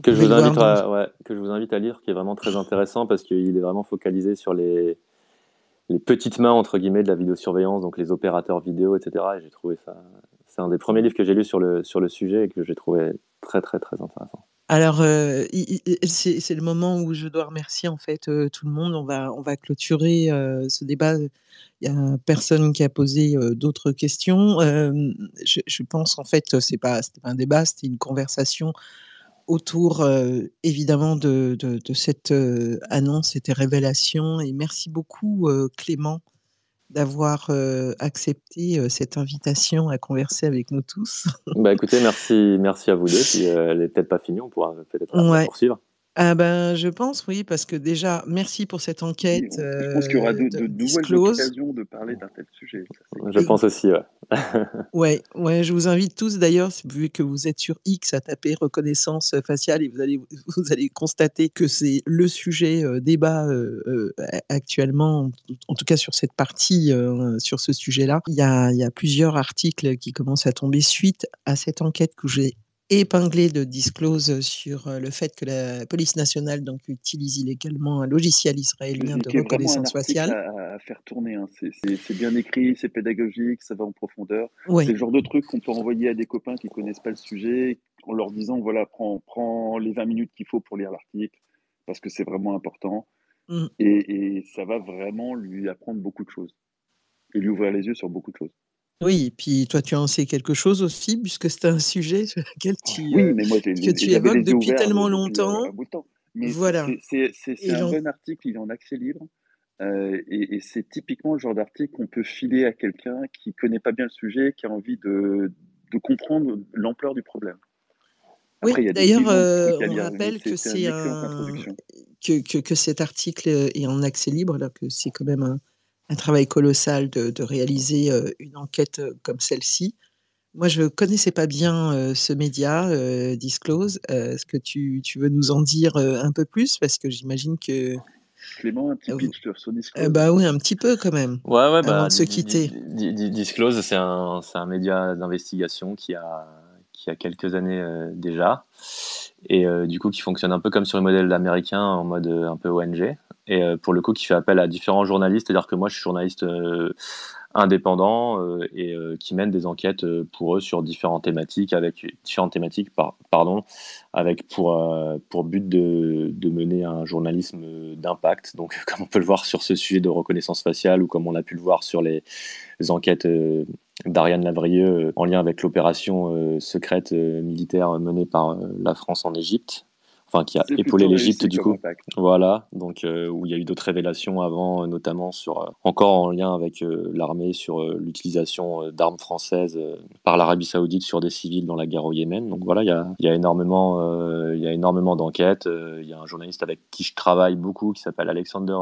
Que je vous invite à lire, qui est vraiment très intéressant parce qu'il est vraiment focalisé sur les petites mains, entre guillemets, de la vidéosurveillance, donc les opérateurs vidéo, etc. Et j'ai trouvé ça... C'est un des premiers livres que j'ai lu sur le sujet et que j'ai trouvé très, très, très intéressant. Alors, c'est le moment où je dois remercier en fait tout le monde. On va clôturer ce débat. Il y a personne qui a posé d'autres questions. Je pense en fait, c'était pas un débat, c'était une conversation autour évidemment de cette annonce, cette révélation. Et merci beaucoup Clément d'avoir accepté cette invitation à converser avec nous tous. Écoutez, merci à vous deux. Puis elle n'est peut-être pas finie, on pourra peut-être poursuivre. Ah ben, je pense, oui, parce que déjà, merci pour cette Oui, enquête je pense qu'il y aura de de nouvelles Disclose. occasions de parler d'un tel sujet, ça c'est Je clair. Et pense aussi, ouais. ouais, ouais, je vous invite tous d'ailleurs, vu que vous êtes sur X, à taper reconnaissance faciale et vous allez constater que c'est le sujet débat actuellement, en tout cas sur cette partie, sur ce sujet-là. Il y a plusieurs articles qui commencent à tomber suite à cette enquête que j'ai épinglée de Disclose sur le fait que la police nationale donc utilise illégalement un logiciel israélien Et de qui est vraiment un reconnaissance article faciale. à faire tourner, hein. C'est bien écrit, c'est pédagogique, ça va en profondeur. C'est Oui. le genre de truc qu'on peut envoyer à des copains qui connaissent pas le sujet, en leur disant, voilà, prends les 20 minutes qu'il faut pour lire l'article, parce que c'est vraiment important. Mm. Et ça va vraiment lui apprendre beaucoup de choses, et lui ouvrir les yeux sur beaucoup de choses. Oui, et puis toi, tu en sais quelque chose aussi, puisque c'est un sujet sur lequel Oui, mais moi, que tu j'avais évoques les yeux depuis ouverts tellement depuis un longtemps. bout de temps. Mais Voilà. c'est Et un bon article, il est en accès libre. Et c'est typiquement le genre d'article qu'on peut filer à quelqu'un qui connaît pas bien le sujet, qui a envie de comprendre l'ampleur du problème. Après, oui, il y a des d'ailleurs, millions de trucs à on lire, mais rappelle que c'est c'est une excellente un introduction. que cet article est en accès libre, alors que c'est quand même un travail colossal de réaliser une enquête comme celle-ci. Moi, je connaissais pas bien ce média, Disclose. Est-ce que tu veux nous en dire un peu plus? Parce que j'imagine que Clément, un petit vous- pitch sur Disclose? bah oui, un petit peu quand même, Ouais, ouais, avant bah, de se quitter. Disclose, c'est un média d'investigation qui a quelques années déjà, et du coup qui fonctionne un peu comme sur le modèle américain, en mode un peu ONG, et pour le coup qui fait appel à différents journalistes, c'est-à-dire que moi je suis journaliste indépendant et qui mène des enquêtes pour eux sur différentes thématiques, pardon, avec pour but de mener un journalisme d'impact. Donc, comme on peut le voir sur ce sujet de reconnaissance faciale, ou comme on a pu le voir sur les enquêtes d'Ariane Lavrieux en lien avec l'opération secrète militaire menée par la France en Égypte, enfin qui a C'est épaulé plutôt l'Égypte réussi du comme coup. impact. Voilà, donc où il y a eu d'autres révélations avant, notamment sur encore en lien avec l'armée sur l'utilisation d'armes françaises par l'Arabie Saoudite sur des civils dans la guerre au Yémen. Donc voilà, il y a énormément d'enquêtes. Il y a un journaliste avec qui je travaille beaucoup qui s'appelle Alexander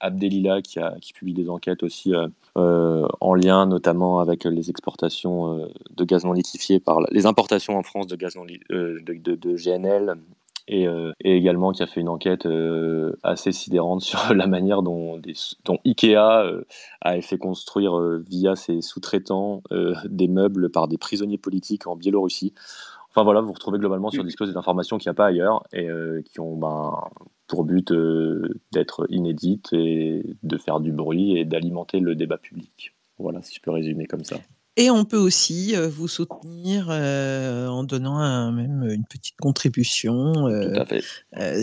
Abdelila qui publie des enquêtes aussi en lien notamment avec les exportations de gaz non liquéfié les importations en France de gaz de GNL, et également qui a fait une enquête assez sidérante sur la manière dont Ikea a fait construire via ses sous-traitants des meubles par des prisonniers politiques en Biélorussie. Enfin voilà, vous retrouvez globalement sur Disclose des informations qu'il n'y a pas ailleurs, et qui ont pour but d'être inédites et de faire du bruit et d'alimenter le débat public. Voilà, si je peux résumer comme ça. Et on peut aussi vous soutenir en donnant même une petite contribution, Tout à fait.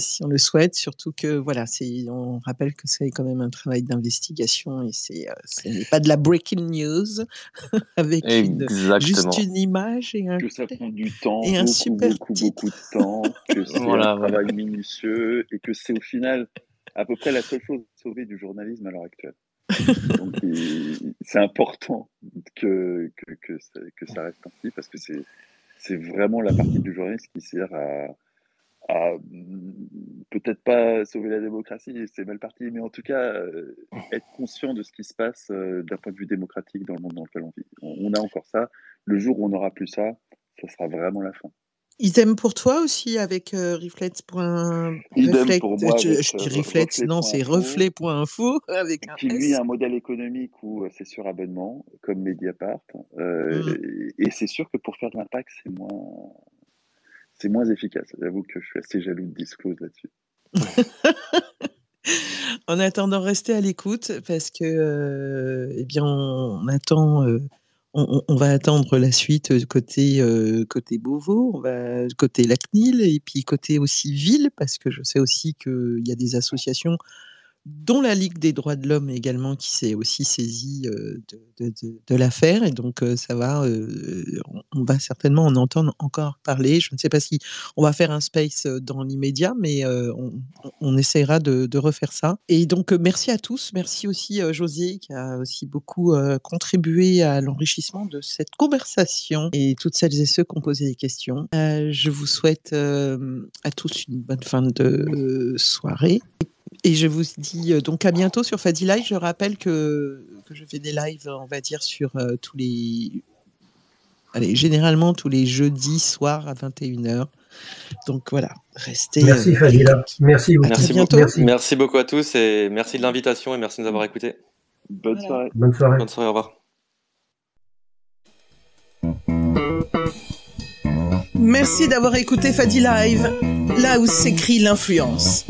si on le souhaite. Surtout que voilà, on rappelle que c'est quand même un travail d'investigation et ce n'est pas de la breaking news avec juste Exactement. une image Que ça prend du temps, et un beaucoup, super beaucoup, beaucoup de titre. temps, que c'est un Voilà, voilà. travail minutieux, et que c'est au final à peu près la seule chose sauvée du journalisme à l'heure actuelle. Donc c'est important que ça reste ainsi, parce que c'est vraiment la partie du journalisme qui sert à peut-être pas sauver la démocratie, c'est mal parti, mais en tout cas être conscient de ce qui se passe d'un point de vue démocratique dans le monde dans lequel on vit. On a encore ça. Le jour où on n'aura plus ça, ça sera vraiment la fin. Idem pour toi aussi avec Reflect. Idem pour moi avec Je dis Reflect, non, c'est reflet.info, reflet.info avec un qui lui a S. un modèle économique où c'est sur abonnement, comme Mediapart. Mm. Et c'est sûr que pour faire de l'impact, c'est moins efficace. J'avoue que je suis assez jaloux de Disclose là-dessus. En attendant, restez à l'écoute parce que, eh bien, on attend, on va attendre la suite côté Beauvau, côté la CNIL et puis côté aussi ville, parce que je sais aussi qu'il y a des associations dont la Ligue des droits de l'homme également, qui s'est aussi saisie de l'affaire. Et donc, ça va, on va certainement en entendre encore parler. Je ne sais pas si on va faire un space dans l'immédiat, mais on essaiera de refaire ça. Et donc, merci à tous. Merci aussi José, qui a aussi beaucoup contribué à l'enrichissement de cette conversation, et toutes celles et ceux qui ont posé des questions. Je vous souhaite à tous une bonne fin de soirée. Et je vous dis donc à bientôt sur Fadi Live. Je rappelle que je fais des lives, on va dire, sur généralement tous les jeudis soirs à 21h. Donc voilà, restez. Merci Fadila. Merci beaucoup. Merci bientôt. beaucoup. Merci beaucoup à tous et merci de l'invitation et merci de nous avoir écoutés. Bonne soirée. Bonne soirée. Bonne soirée, au revoir. Merci d'avoir écouté Fadi Live, là où s'écrit l'influence.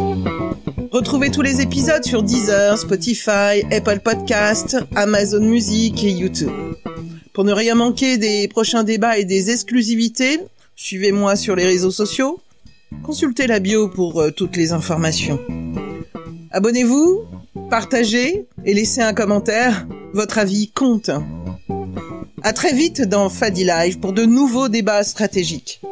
Retrouvez tous les épisodes sur Deezer, Spotify, Apple Podcasts, Amazon Music et YouTube. Pour ne rien manquer des prochains débats et des exclusivités, suivez-moi sur les réseaux sociaux. Consultez la bio pour toutes les informations. Abonnez-vous, partagez et laissez un commentaire. Votre avis compte. À très vite dans Fadi Live pour de nouveaux débats stratégiques.